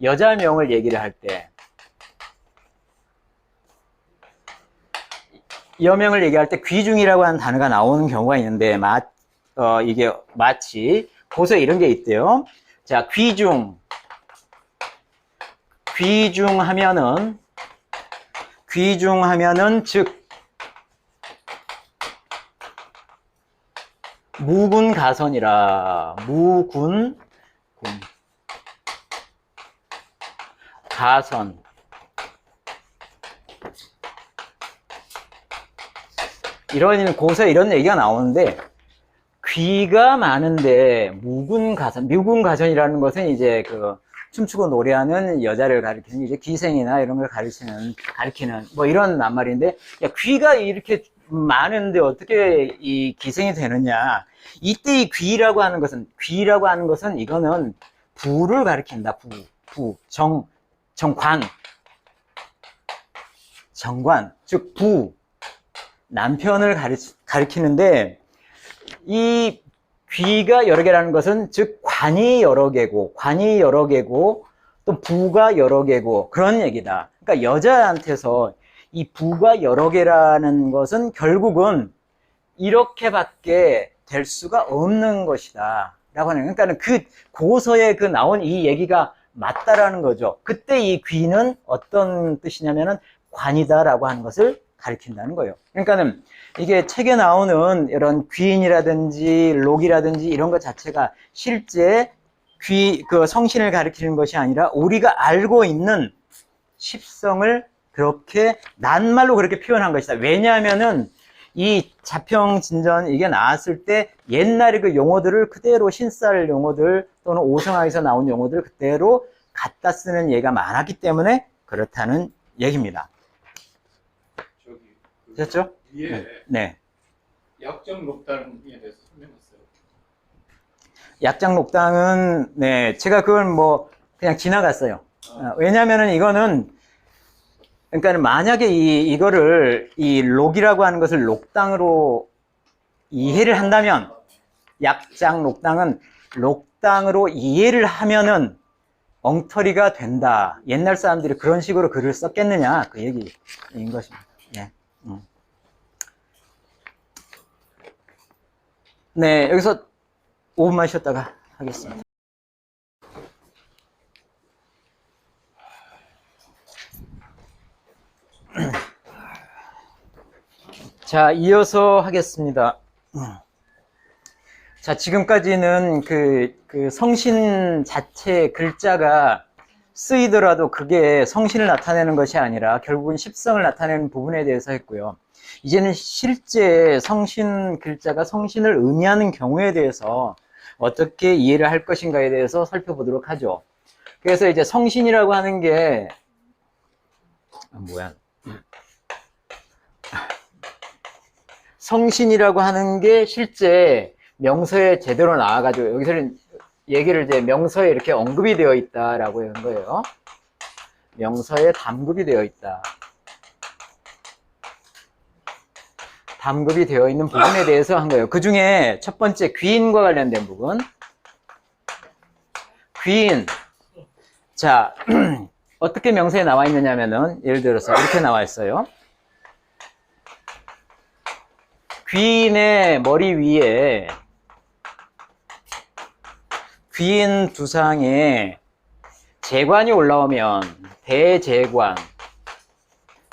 여자명을 얘기를 할 때, 여명을 얘기할 때 귀중이라고 하는 단어가 나오는 경우가 있는데 이게 마치 고서 이런 게 있대요. 자, 귀중하면은 즉 무군가선이라. 가선. 이런 고서 이런 얘기가 나오는데, 귀가 많은데 무군가선이라는 것은 이제 춤추고 노래하는 여자를 가리키는 이제 기생이나 이런 걸 가리키는 뭐 이런 낱말인데, 야, 귀가 이렇게 많은데 어떻게 이 기생이 되느냐. 이때 이 귀라고 하는 것은 이거는 부를 가리킨다. 정관, 즉 남편을 가리키는데, 이 귀가 여러 개라는 것은 즉 관이 여러 개고 또 부가 여러 개고 그런 얘기다. 그러니까 여자한테서 이 부가 여러 개라는 것은 결국은 이렇게밖에 될 수가 없는 것이다 라고 하는, 그러니까 그 고서에 나온 이 얘기가 맞다라는 거죠. 그때 이 귀는 어떤 뜻이냐면은 관이다라고 하는 것을 가리킨다는 거예요. 그러니까는 이게 책에 나오는 이런 귀인이라든지 록이라든지 이런 것 자체가 실제 성신을 가리키는 것이 아니라 우리가 알고 있는 십성을 그렇게 낱말로 그렇게 표현한 것이다. 왜냐하면은 이 자평진전 이게 나왔을 때 옛날에 그 용어들을 그대로 신살 용어들 또는 오성학에서 나온 용어들을 그대로 갖다 쓰는 예가 많았기 때문에 그렇다는 얘기입니다. 됐죠? 네. 약정록당에 대해서 설명했어요. 약장록당은 네, 제가 그걸 그냥 지나갔어요. 왜냐면은 이거는, 그러니까 만약에 이거를 이 록이라고 하는 것을 록당으로 이해를 한다면, 약장록당은 록당으로 이해를 하면은 엉터리가 된다. 옛날 사람들이 그런 식으로 글을 썼겠느냐, 그 얘기인 것입니다. 예. 네, 여기서 5분만 쉬었다가 하겠습니다. 자, 이어서 하겠습니다. 자, 지금까지는 그 성신 자체 글자가 쓰이더라도 그게 성신을 나타내는 것이 아니라 결국은 십성을 나타내는 부분에 대해서 했고요. 이제는 실제 성신 글자가 성신을 의미하는 경우에 대해서 어떻게 이해를 할 것인가에 대해서 살펴보도록 하죠. 그래서 이제 성신이라고 하는 게 성신이라고 하는 게 실제 명서에 제대로 나와가지고 여기서는 얘기를 이제 명서에 이렇게 언급이 되어 있다라고 하는 거예요. 명서에 담급이 되어 있다. 담급이 되어 있는 부분에 대해서 한 거예요. 그 중에 첫 번째 귀인과 관련된 부분. 귀인. 자, 어떻게 명서에 나와 있느냐면은 예를 들어서 이렇게 나와 있어요. 귀인의 머리 위에 귀인 두상에 재관이 올라오면 대재관,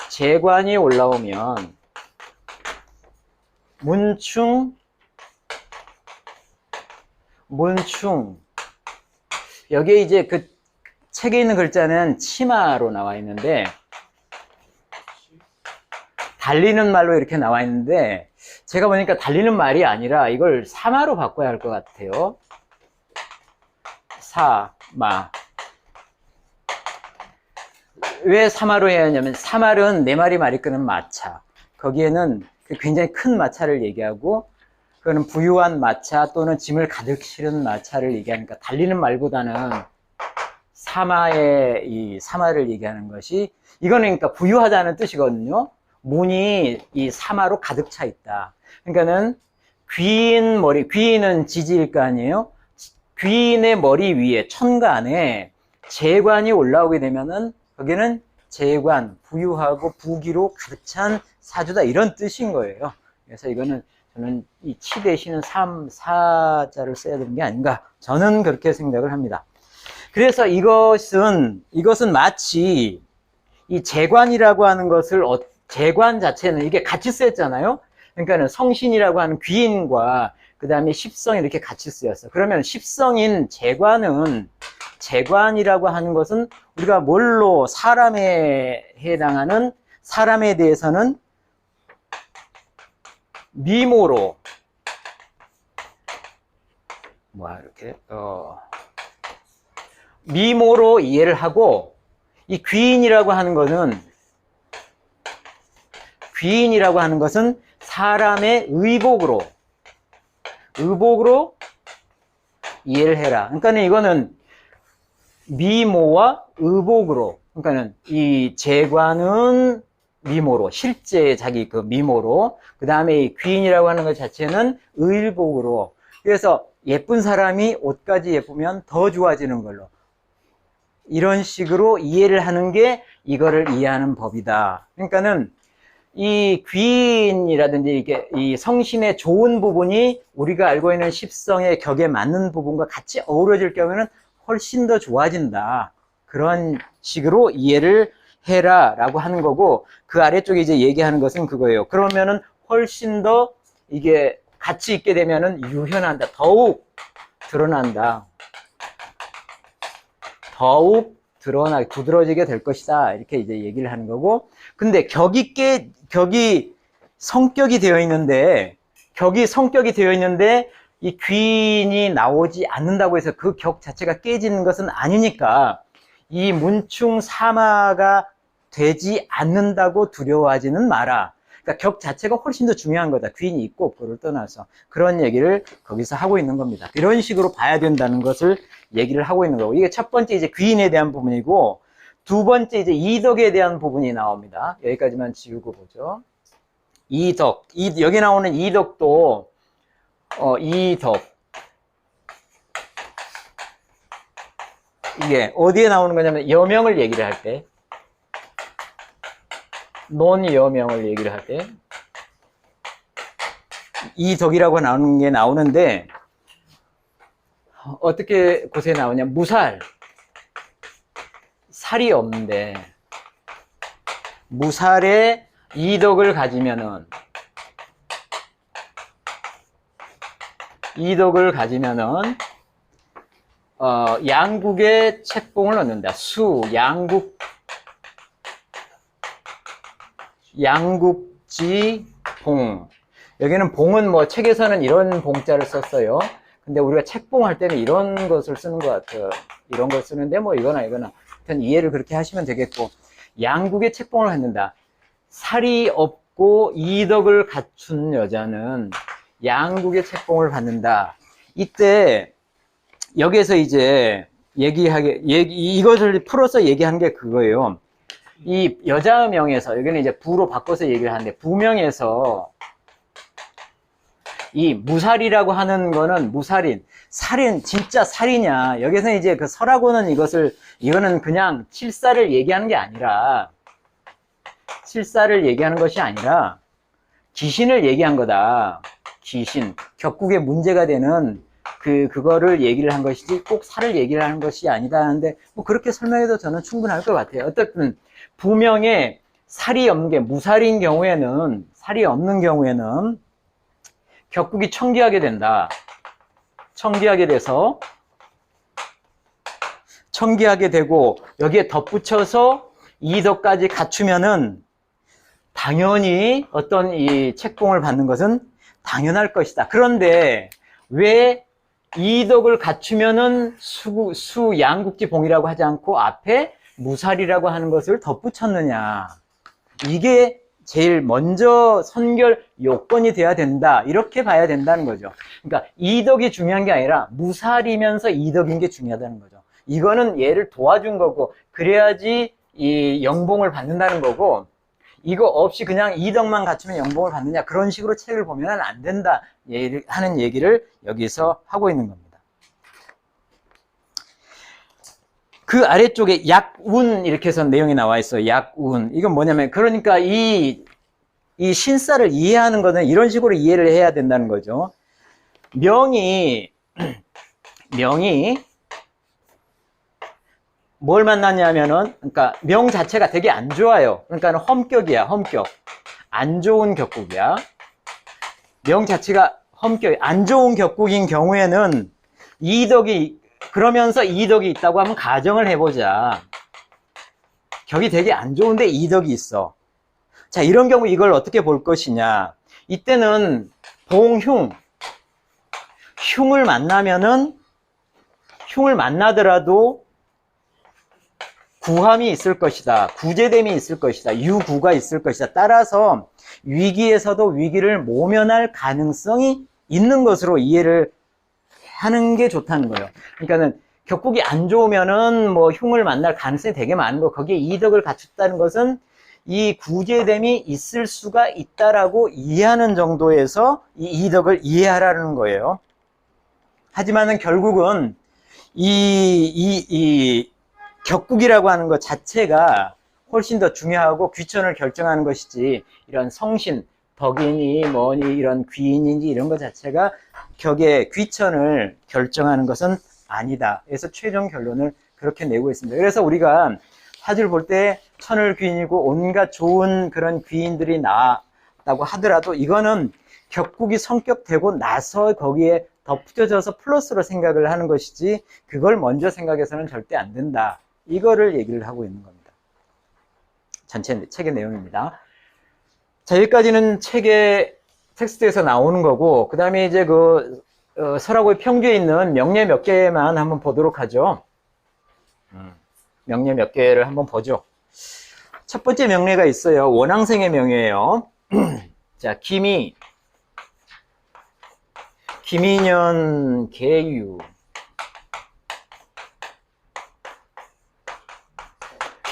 재관이 올라오면 문충, 여기에 이제 그 책에 있는 글자는 치마로 나와 있는데 달리는 말로 이렇게 나와 있는데 제가 보니까 달리는 말이 아니라 이걸 사마로 바꿔야 할 것 같아요. 사마. 왜 사마로 해야 하냐면 사말은 네 마리 말이 끄는 마차. 거기에는 굉장히 큰 마차를 얘기하고 그거는 부유한 마차 또는 짐을 가득 실은 마차를 얘기하니까 달리는 말보다는 사마의 이 사마를 얘기하는 것이 이거는 그러니까 부유하다는 뜻이거든요. 문이 이 사마로 가득 차 있다. 그러니까는 귀인은 지지일 거 아니에요? 귀인의 머리 위에 천간에 재관이 올라오게 되면은 거기는 재관, 부유하고 부귀로 가득 찬 사주다 이런 뜻인 거예요. 그래서 이거는 저는 이 치 대신은 사자를 써야 되는 게 아닌가 저는 그렇게 생각을 합니다. 그래서 이것은 마치 이 재관이라고 하는 것을 재관 자체는 이게 같이 쓰였잖아요. 그러니까는 성신이라고 하는 귀인과 그 다음에 십성이 이렇게 같이 쓰였어. 그러면 십성인 재관이라고 하는 것은 우리가 뭘로 사람에 해당하는 사람에 대해서는 미모로 미모로 이해를 하고 이 귀인이라고 하는 것은 사람의 의복으로 이해를 해라. 그러니까 이거는 미모와 의복으로, 그러니까는 이 재관은 미모로, 실제 자기 그 미모로, 그 다음에 이 귀인이라고 하는 것 자체는 의복으로. 그래서 예쁜 사람이 옷까지 예쁘면 더 좋아지는 걸로. 이런 식으로 이해를 하는 게 이거를 이해하는 법이다. 그러니까는 이 귀인이라든지 이게 이 성신의 좋은 부분이 우리가 알고 있는 십성의 격에 맞는 부분과 같이 어우러질 경우에는 훨씬 더 좋아진다. 그런 식으로 이해를 해라 라고 하는 거고 그 아래쪽에 이제 얘기하는 것은 그거예요. 그러면은 훨씬 더 이게 같이 있게 되면은 유현한다. 더욱 드러난다. 더욱 두드러지게 될 것이다. 이렇게 이제 얘기를 하는 거고. 근데 격이 성격이 되어 있는데 이 귀인이 나오지 않는다고 해서 그 격 자체가 깨지는 것은 아니니까 이 문충 사마가 되지 않는다고 두려워하지는 마라. 그러니까 격 자체가 훨씬 더 중요한 거다. 귀인이 있고 없고를 떠나서 그런 얘기를 거기서 하고 있는 겁니다. 이런 식으로 봐야 된다는 것을 얘기를 하고 있는 거고 이게 첫 번째 이제 귀인에 대한 부분이고 두 번째 이제 이덕에 대한 부분이 나옵니다. 여기까지만 지우고 보죠. 이덕. 여기 나오는 이덕도 이게 어디에 나오는 거냐면 여명을 얘기를 할 때, 논여명을 얘기를 할 때, 이 덕이라고 나오는 게 나오는데, 어떻게 곳에 나오냐? 무살. 살이 없는데, 무살에 이덕을 가지면은, 양국의 책봉을 얻는다. 양국지봉. 여기는 봉은 뭐 책에서는 이런 봉자를 썼어요. 근데 우리가 책봉할 때는 이런 것을 쓰는 것 같아요. 이런 걸 쓰는데 뭐 이거나. 하여튼 이해를 그렇게 하시면 되겠고. 양국의 책봉을 갖는다. 살이 없고 이덕을 갖춘 여자는 양국의 책봉을 받는다. 이때 여기에서 이제 이것을 풀어서 얘기한 게 그거예요. 이 여자명에서, 여기는 이제 부로 바꿔서 얘기를 하는데, 부명에서 이 무살이라고 하는 거는 무살인, 살인, 진짜 살이냐. 여기서 이제 그 설하고는 이거는 그냥 칠사를 얘기하는 게 아니라, 귀신을 얘기한 거다. 귀신. 격국에 문제가 되는 그거를 얘기를 한 것이지 꼭 살을 얘기를 하는 것이 아니다 하는데, 뭐 그렇게 설명해도 저는 충분할 것 같아요. 어쨌든 부명에 살이 없는 게 무살인 경우에는, 살이 없는 경우에는 격국이 청기하게 된다. 청기하게 되고 여기에 덧붙여서 이덕까지 갖추면은 당연히 어떤 이 책봉을 받는 것은 당연할 것이다. 그런데 왜 이덕을 갖추면은 양국지봉이라고 하지 않고 앞에 무살이라고 하는 것을 덧붙였느냐. 이게 제일 먼저 선결 요건이 돼야 된다. 이렇게 봐야 된다는 거죠. 그러니까 이덕이 중요한 게 아니라 무살이면서 이덕인 게 중요하다는 거죠. 이거는 얘를 도와준 거고, 그래야지 이 영봉을 받는다는 거고, 이거 없이 그냥 이덕만 갖추면 영봉을 받느냐, 그런 식으로 책을 보면 안 된다 하는 얘기를 여기서 하고 있는 겁니다. 그 아래쪽에 약운 이렇게 해서 내용이 나와 있어요. 약운. 이건 뭐냐면, 그러니까 이 신사를 이해하는 것은 이런 식으로 이해를 해야 된다는 거죠. 명이 뭘 만났냐면은, 그러니까 명 자체가 되게 안 좋아요. 그러니까 험격이야, 험격. 안 좋은 격국이야. 명 자체가 험격, 안 좋은 격국인 경우에는 그러면서 이덕이 있다고 하면 가정을 해보자. 격이 되게 안 좋은데 이덕이 있어. 자, 이런 경우 이걸 어떻게 볼 것이냐. 이때는 흉을 만나더라도 구함이 있을 것이다. 구제됨이 있을 것이다. 유구가 있을 것이다. 따라서 위기에서도 위기를 모면할 가능성이 있는 것으로 이해를 하는 게 좋다는 거예요. 그러니까는 격국이 안 좋으면은 뭐 흉을 만날 가능성이 되게 많은 거. 거기에 이덕을 갖췄다는 것은 이 구제됨이 있을 수가 있다라고 이해하는 정도에서 이 이덕을 이해하라는 거예요. 하지만은 결국은 이 격국이라고 하는 것 자체가 훨씬 더 중요하고 귀천을 결정하는 것이지, 이런 성신, 덕이니 뭐니 이런 귀인인지 이런 것 자체가 격의 귀천을 결정하는 것은 아니다. 그래서 최종 결론을 그렇게 내고 있습니다. 그래서 우리가 사주를 볼 때 천을 귀인이고 온갖 좋은 그런 귀인들이 나왔다고 하더라도 이거는 격국이 성격되고 나서 거기에 덧붙여져서 플러스로 생각을 하는 것이지, 그걸 먼저 생각해서는 절대 안 된다. 이거를 얘기를 하고 있는 겁니다. 전체 책의 내용입니다. 자, 여기까지는 책의 텍스트에서 나오는 거고, 그 다음에 이제 설하고의 평주에 있는 명례 몇 개만 한번 보도록 하죠. 명례 몇 개를 한번 보죠. 첫 번째 명례가 있어요. 원앙생의 명예예요. 자, 김인현 계유.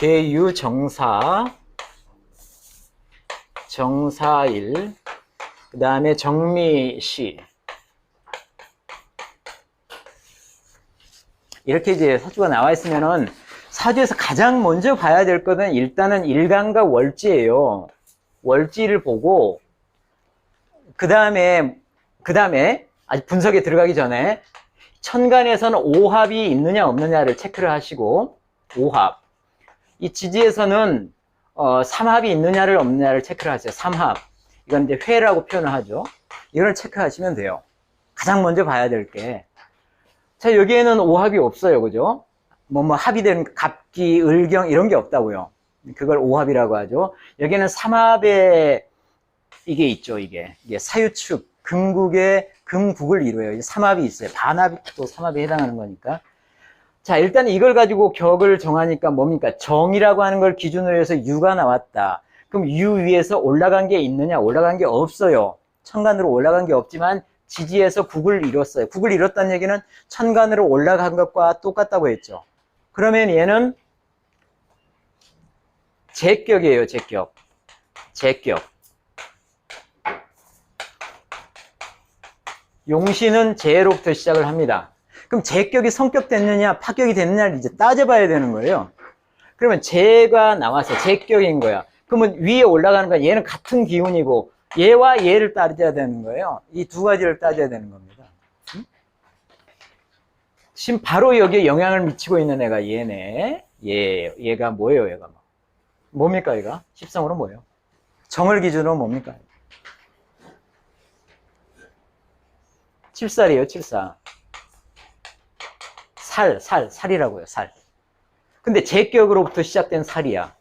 계유 정사일, 그 다음에 정미씨. 이렇게 이제 사주가 나와 있으면은 사주에서 가장 먼저 봐야 될 것은 일단은 일간과 월지예요. 월지를 보고 그 다음에 아직 분석에 들어가기 전에 천간에서는 오합이 있느냐 없느냐를 체크를 하시고, 오합. 이 지지에서는 삼합이 있느냐를 없느냐를 체크를 하세요. 삼합. 이건 이제 회라고 표현을 하죠. 이걸 체크하시면 돼요. 가장 먼저 봐야 될 게. 자, 여기에는 오합이 없어요. 그죠? 합이 된 갑기, 을경 이런 게 없다고요. 그걸 오합이라고 하죠. 여기는 삼합에 이게 있죠. 이게 사유축, 금국을 이루어요. 이제 삼합이 있어요. 반합이 또 삼합에 해당하는 거니까. 자, 일단 이걸 가지고 격을 정하니까 뭡니까? 정이라고 하는 걸 기준으로 해서 유가 나왔다. 그럼 유 위에서 올라간 게 있느냐? 올라간 게 없어요. 천간으로 올라간 게 없지만 지지에서 국을 이뤘어요. 국을 이뤘다는 얘기는 천간으로 올라간 것과 똑같다고 했죠. 그러면 얘는 제격이에요. 제격. 용신은 재로부터 시작을 합니다. 그럼 재격이 성격됐느냐 파격이 됐느냐를 이제 따져봐야 되는 거예요. 그러면 재가 나와서 재격인 거야. 그러면 위에 올라가는 거야. 얘는 같은 기운이고 얘와 얘를 따져야 되는 거예요. 이 두 가지를 따져야 되는 겁니다. 지금 바로 여기에 영향을 미치고 있는 애가 얘네. 얘가 뭐예요? 얘가 뭡니까? 얘가 십성으로 뭐예요? 정을 기준으로 뭡니까? 7살이에요. 7살. 살이라고요. 살. 근데 제격으로부터 시작된 살이야.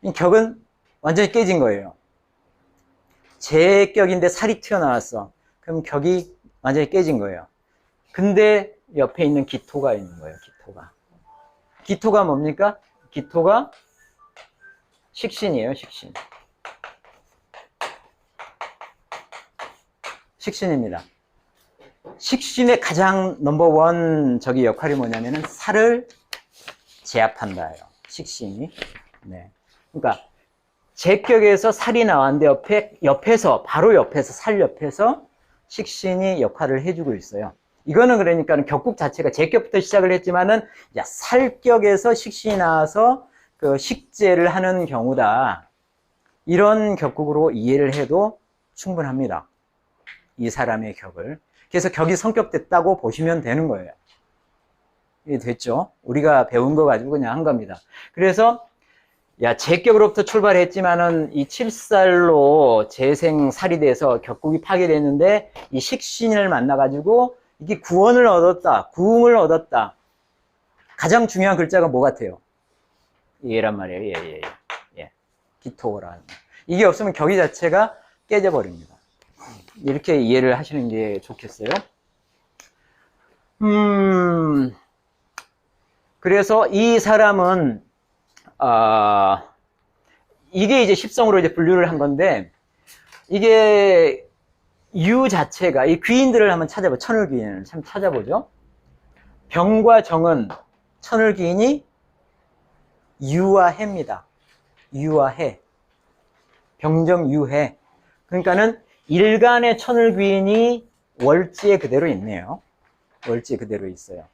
이 격은 완전히 깨진 거예요. 제격인데 살이 튀어나왔어. 그럼 격이 완전히 깨진 거예요. 근데 옆에 있는 기토가 있는 거예요. 기토가 뭡니까? 기토가 식신이에요. 식신입니다. 식신의 가장 넘버원 역할이 뭐냐면은 살을 제압한다예요. 식신이. 네. 그러니까 제격에서 살이 나왔는데 바로 옆에서 살 옆에서 식신이 역할을 해주고 있어요. 이거는 그러니까 격국 자체가 제격부터 시작을 했지만은 살격에서 식신이 나와서 그 식재를 하는 경우다. 이런 격국으로 이해를 해도 충분합니다. 이 사람의 격을. 그래서 격이 성격됐다고 보시면 되는 거예요. 이게 됐죠? 우리가 배운 거 가지고 그냥 한 겁니다. 그래서 제격으로부터 출발했지만은 이 7살로 재생살이 돼서 격국이 파괴됐는데 이 식신을 만나가지고 이게 구원을 얻었다, 구음을 얻었다. 가장 중요한 글자가 뭐 같아요? 얘란 말이에요. 예. 기토라는. 이게 없으면 격이 자체가 깨져버립니다. 이렇게 이해를 하시는 게 좋겠어요. 그래서 이 사람은 이게 이제 십성으로 이제 분류를 한 건데, 이게 유 자체가 이 귀인들을 한번 천을귀인을 참 찾아보죠. 병과 정은 천을귀인이 유와 해입니다. 유와 해. 병정유해. 그러니까는 일간의 천을귀인이 월지에 그대로 있네요. 월지에 그대로 있어요.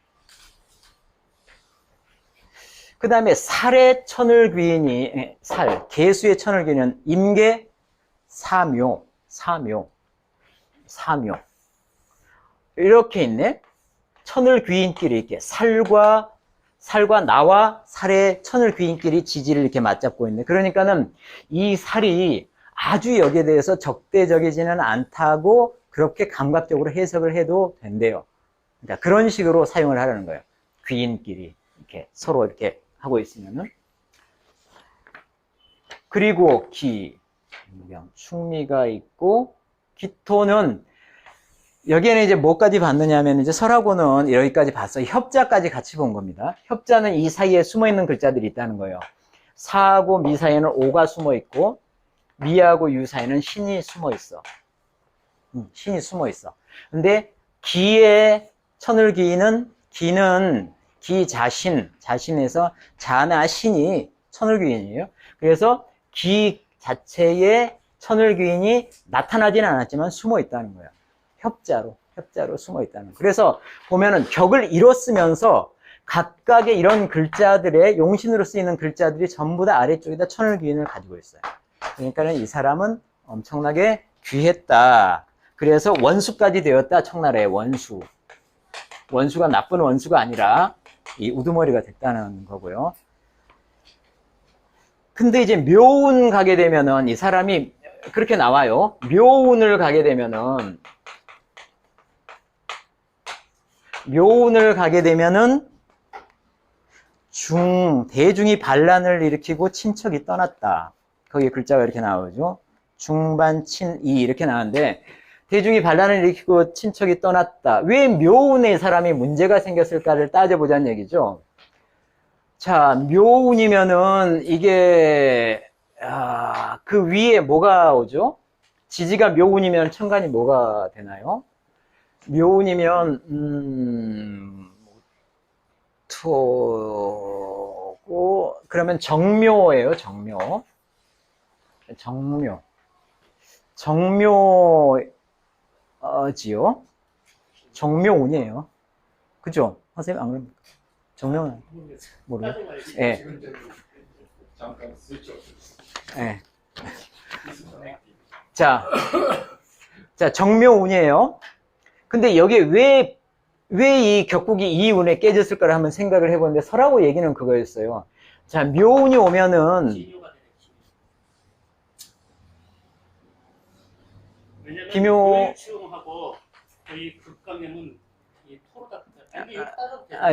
그 다음에 살의 천을귀인이, 개수의 천을귀인은 임계, 사묘. 이렇게 있네. 천을귀인끼리 이렇게 살과 나와 살의 천을귀인끼리 지지를 이렇게 맞잡고 있네. 그러니까는 이 살이 아주 여기에 대해서 적대적이지는 않다고 그렇게 감각적으로 해석을 해도 된대요. 그러니까 그런 식으로 사용을 하라는 거예요. 귀인끼리 이렇게 서로 이렇게 하고 있으면은. 그리고 충미가 있고, 기토는 여기에는 이제 뭐까지 봤느냐 하면 이제 설하고는 여기까지 봤어요. 협자까지 같이 본 겁니다. 협자는 이 사이에 숨어 있는 글자들이 있다는 거예요. 사하고 미 사이에는 오가 숨어 있고, 미하고 유 사이에는 신이 숨어 있어. 근데 기의 천을귀인은, 기는 기 자신에서 자나 신이 천을귀인이에요. 그래서 기 자체의 천을귀인이 나타나지는 않았지만 숨어 있다는 거예요. 협자로. 협자로 숨어 있다는 거예요. 그래서 보면은 격을 이뤘으면서 각각의 이런 글자들의 용신으로 쓰이는 글자들이 전부 다 아래쪽에다 천을귀인을 가지고 있어요. 그러니까는 이 사람은 엄청나게 귀했다. 그래서 원수까지 되었다. 청나라의 원수. 원수가 나쁜 원수가 아니라 이 우두머리가 됐다는 거고요. 근데 이제 묘운 가게 되면은 이 사람이 그렇게 나와요. 묘운을 가게 되면은 대중이 반란을 일으키고 친척이 떠났다. 거기에 글자가 이렇게 나오죠. 중반친이 이렇게 나오는데 대중이 반란을 일으키고 친척이 떠났다. 왜 묘운의 사람이 문제가 생겼을까를 따져보자는 얘기죠. 자, 묘운이면은 이게 그 위에 뭐가 오죠? 지지가 묘운이면 천간이 뭐가 되나요? 묘운이면 토고 그러면 정묘예요. 정묘지요. 정묘운이에요. 그죠? 선생님 안 그럽니까? 정묘는 모르겠어요. 예. 잠깐 스위치 예. 자, 정묘운이에요. 근데 여기에 왜 이 격국이 이 운에 깨졌을까를 한번 생각을 해보는데 설하고 얘기는 그거였어요. 자, 묘운이 오면은 왜냐면 기묘- 묘일치용하고 거의 극강에는 이 토로다.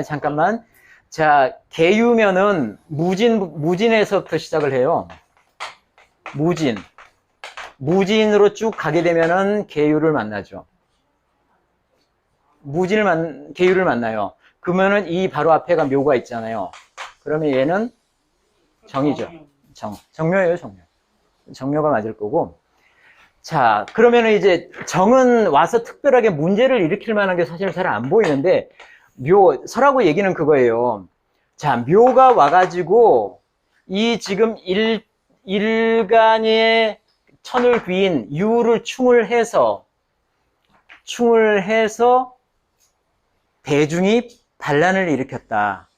잠깐만. 자, 계유면은 무진에서부터 시작을 해요. 무진으로 쭉 가게 되면은 계유를 만나죠. 계유를 만나요. 그러면은 이 바로 앞에가 묘가 있잖아요. 그러면 얘는 정이죠. 정묘예요, 정묘. 정묘가 맞을 거고. 자, 그러면은 이제 정은 와서 특별하게 문제를 일으킬 만한 게 사실 잘 안 보이는데, 설하고 얘기는 그거예요. 자, 묘가 와가지고, 이 지금 일간의 천을 귀인 유를 충을 해서 대중이 반란을 일으켰다.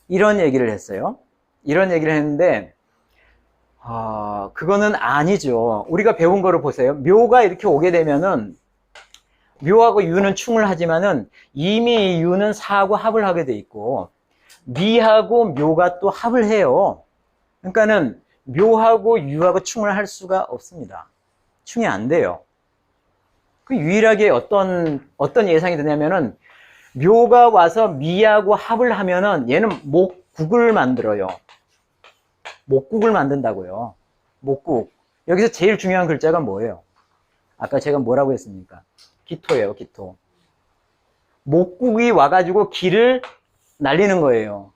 이런 얘기를 했어요. 이런 얘기를 했는데, 그거는 아니죠. 우리가 배운 거를 보세요. 묘가 이렇게 오게 되면은, 묘하고 유는 충을 하지만은, 이미 유는 사하고 합을 하게 돼 있고, 미하고 묘가 또 합을 해요. 그러니까는, 묘하고 유하고 충을 할 수가 없습니다. 충이 안 돼요. 그 유일하게 어떤 예상이 드냐면은, 묘가 와서 미하고 합을 하면은 얘는 목국을 만들어요. 목국을 만든다고요. 목국. 여기서 제일 중요한 글자가 뭐예요? 아까 제가 뭐라고 했습니까? 기토예요, 기토. 목국이 와가지고 기를 날리는 거예요.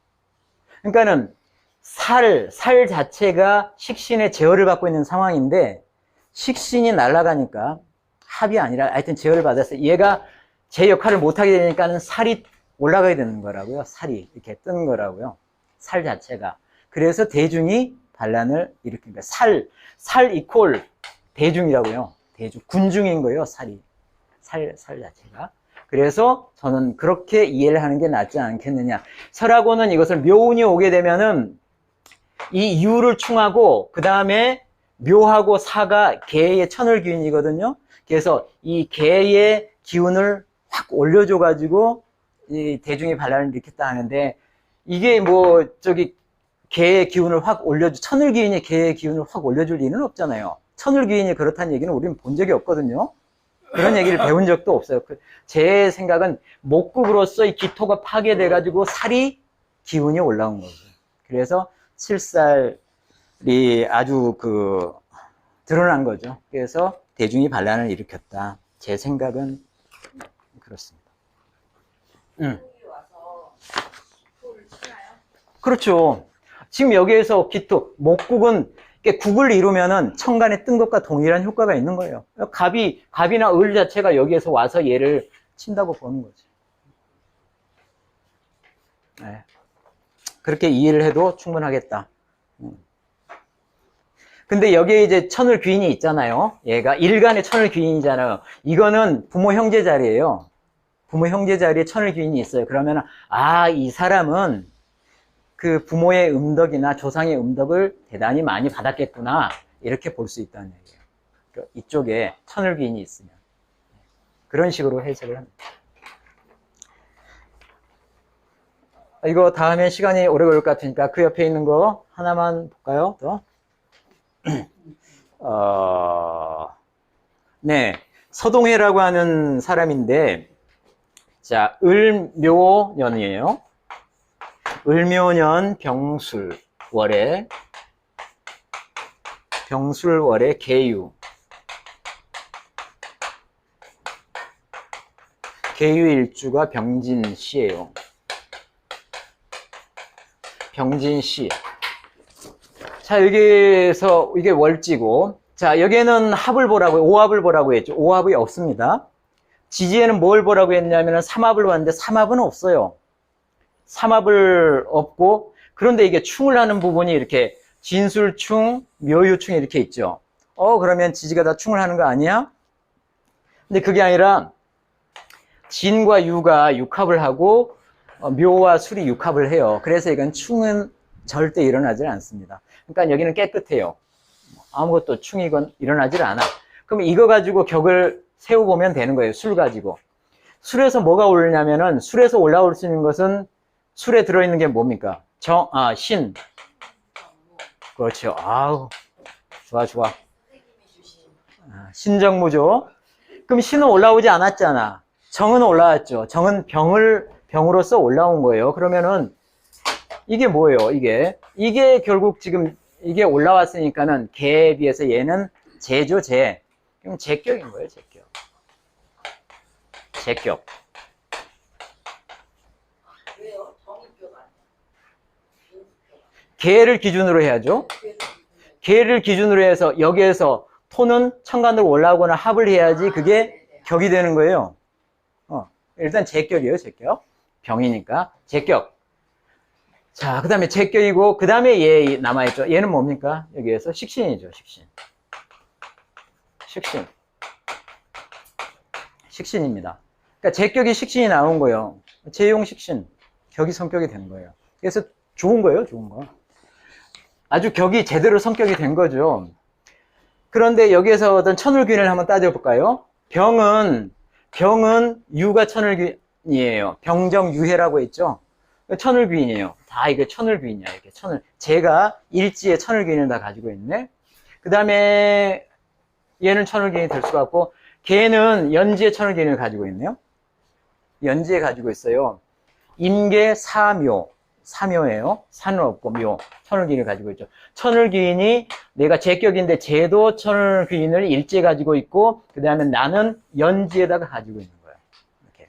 그러니까는 살 자체가 식신의 제어를 받고 있는 상황인데 식신이 날아가니까 합이 아니라 하여튼 제어를 받아서 얘가 제 역할을 못하게 되니까는 살이 올라가게 되는 거라고요. 살이 이렇게 뜨는 거라고요. 살 자체가. 그래서 대중이 반란을 일으킵니다. 살 이퀄 대중이라고요. 군중인 거예요. 살 자체가. 그래서 저는 그렇게 이해를 하는 게 낫지 않겠느냐. 설하고는 이것을 묘운이 오게 되면은 이 유를 충하고 그 다음에 묘하고 사가 개의 천을귀인이거든요. 그래서 이 개의 기운을 확 올려줘가지고 이 대중이 반란을 일으켰다 하는데 이게 개의 기운을 확 천을귀인이 개의 기운을 확 올려줄 리는 없잖아요. 천을귀인이 그렇다는 얘기는 우리는 본 적이 없거든요. 그런 얘기를 배운 적도 없어요. 제 생각은 목국으로서 이 기토가 파괴돼가지고 살이 기운이 올라온 거죠. 그래서 칠살이 아주 드러난 거죠. 그래서 대중이 반란을 일으켰다. 제 생각은 그렇습니다. 와서 기토를 치나요? 그렇죠. 지금 여기에서 목국은 국을 이루면은 천간에 뜬 것과 동일한 효과가 있는 거예요. 갑이나 을 자체가 여기에서 와서 얘를 친다고 보는 거죠. 네. 그렇게 이해를 해도 충분하겠다. 근데 여기에 이제 천을 귀인이 있잖아요. 얘가 일간의 천을 귀인이잖아요. 이거는 부모 형제 자리예요. 부모 형제 자리에 천을 귀인이 있어요. 그러면 이 사람은 그 부모의 음덕이나 조상의 음덕을 대단히 많이 받았겠구나, 이렇게 볼 수 있다는 얘기예요. 그러니까 이쪽에 천을 귀인이 있으면 그런 식으로 해석을 합니다. 이거 다 하면 시간이 오래 걸릴 것 같으니까 그 옆에 있는 거 하나만 볼까요? 또 네, 서동해라고 하는 사람인데, 자, 을묘년이에요. 을묘년 병술월에 계유. 계유 일주가 병진씨예요. 병진씨. 자, 여기에서 이게 월지고, 자, 여기에는 합을 보라고, 오합을 보라고 했죠. 오합이 없습니다. 지지에는 뭘 보라고 했냐면 삼합을 봤는데 삼합은 없어요. 삼합을 없고, 그런데 이게 충을 하는 부분이 이렇게 진술충, 묘유충 이렇게 있죠. 그러면 지지가 다 충을 하는 거 아니야? 근데 그게 아니라 진과 유가 육합을 하고 묘와 술이 육합을 해요. 그래서 이건 충은 절대 일어나질 않습니다. 그러니까 여기는 깨끗해요. 아무것도 충이건 일어나질 않아. 그럼 이거 가지고 격을 세워보면 되는 거예요. 술 가지고. 술에서 뭐가 오르냐면은, 술에서 올라올 수 있는 것은, 술에 들어있는 게 뭡니까? 신. 그렇죠. 아우, 좋아. 신정무죠. 그럼 신은 올라오지 않았잖아. 정은 올라왔죠. 정은 병으로서 올라온 거예요. 그러면은, 이게 뭐예요, 이게? 이게 결국 지금, 이게 올라왔으니까는, 개에 비해서 얘는 재죠, 재. 그럼 재격인 거예요, 재격. 재격. 왜요? 정인교가 아니야. 개를 기준으로 해야죠. 개를 기준으로 해서 여기에서 토는 천간으로 올라오거나 합을 해야지 그게 격이 되는 거예요. 일단 재격이에요, 재격. 병이니까 재격. 자, 그 다음에 재격이고, 그 다음에 얘 남아있죠. 얘는 뭡니까? 여기에서 식신이죠, 식신. 식신입니다. 그러니까 재격이 식신이 나온 거예요. 재용 식신. 격이 성격이 된 거예요. 그래서 좋은 거예요, 좋은 거. 아주 격이 제대로 성격이 된 거죠. 그런데 여기에서 어떤 천을균을 한번 따져볼까요? 병은 유가 천을균이에요. 병정유해라고 했죠. 천을균이에요. 다 이게 천을균이야, 이렇게 제가 일지에 천을균을 다 가지고 있네. 그 다음에 얘는 천을균이 될 수가 없고, 개는 연지에 천을균을 가지고 있네요. 연지에 가지고 있어요. 임계 사묘예요. 산은 없고 묘, 천을균을 가지고 있죠. 천을균이 내가 재격인데 쟤도 천을균을 일지에 가지고 있고, 그 다음에 나는 연지에다가 가지고 있는 거예요. 이렇게.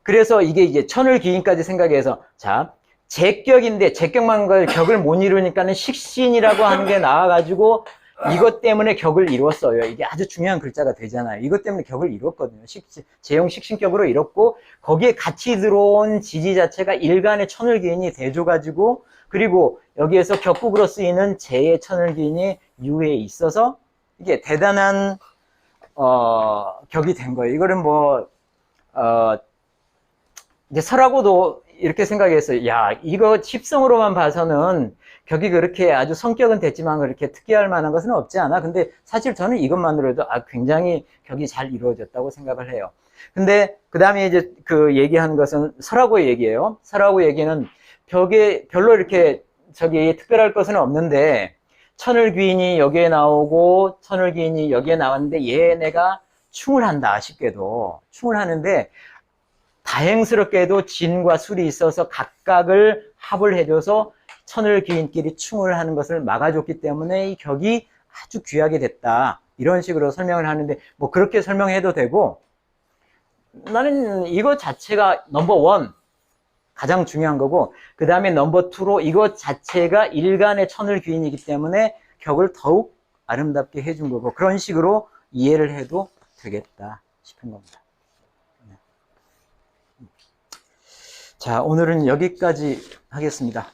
그래서 이게 이제 천을균까지 생각해서, 자, 재격인데 재격만 격을 못 이루니까는 식신이라고 하는 게 나와가지고 이것 때문에 격을 이뤘어요. 이게 아주 중요한 글자가 되잖아요. 이것 때문에 격을 이뤘거든요. 재용 식신격으로 이뤘고, 거기에 같이 들어온 지지 자체가 일간의 천을기인이 대줘가지고, 그리고 여기에서 격국으로 쓰이는 재의 천을기인이 유에 있어서 이게 대단한 격이 된 거예요. 이거는 이제 설하고도 이렇게 생각했어요. 야, 이거 십성으로만 봐서는 격이 그렇게 아주 성격은 됐지만 그렇게 특이할 만한 것은 없지 않아. 근데 사실 저는 이것만으로도 굉장히 격이 잘 이루어졌다고 생각을 해요. 근데 그 다음에 이제 그 얘기하는 것은 설하고 얘기예요. 설하고 얘기는 별로 이렇게 특별할 것은 없는데, 천을귀인이 여기에 나오고 천을귀인이 여기에 나왔는데 얘네가 충을 한다. 아쉽게도 충을 하는데, 다행스럽게도 진과 술이 있어서 각각을 합을 해줘서 천을귀인끼리 충을 하는 것을 막아줬기 때문에 이 격이 아주 귀하게 됐다. 이런 식으로 설명을 하는데, 그렇게 설명해도 되고, 나는 이거 자체가 넘버 1, 가장 중요한 거고, 그 다음에 넘버 2로 이것 자체가 일간의 천을귀인이기 때문에 격을 더욱 아름답게 해준 거고, 그런 식으로 이해를 해도 되겠다 싶은 겁니다. 자, 오늘은 여기까지 하겠습니다.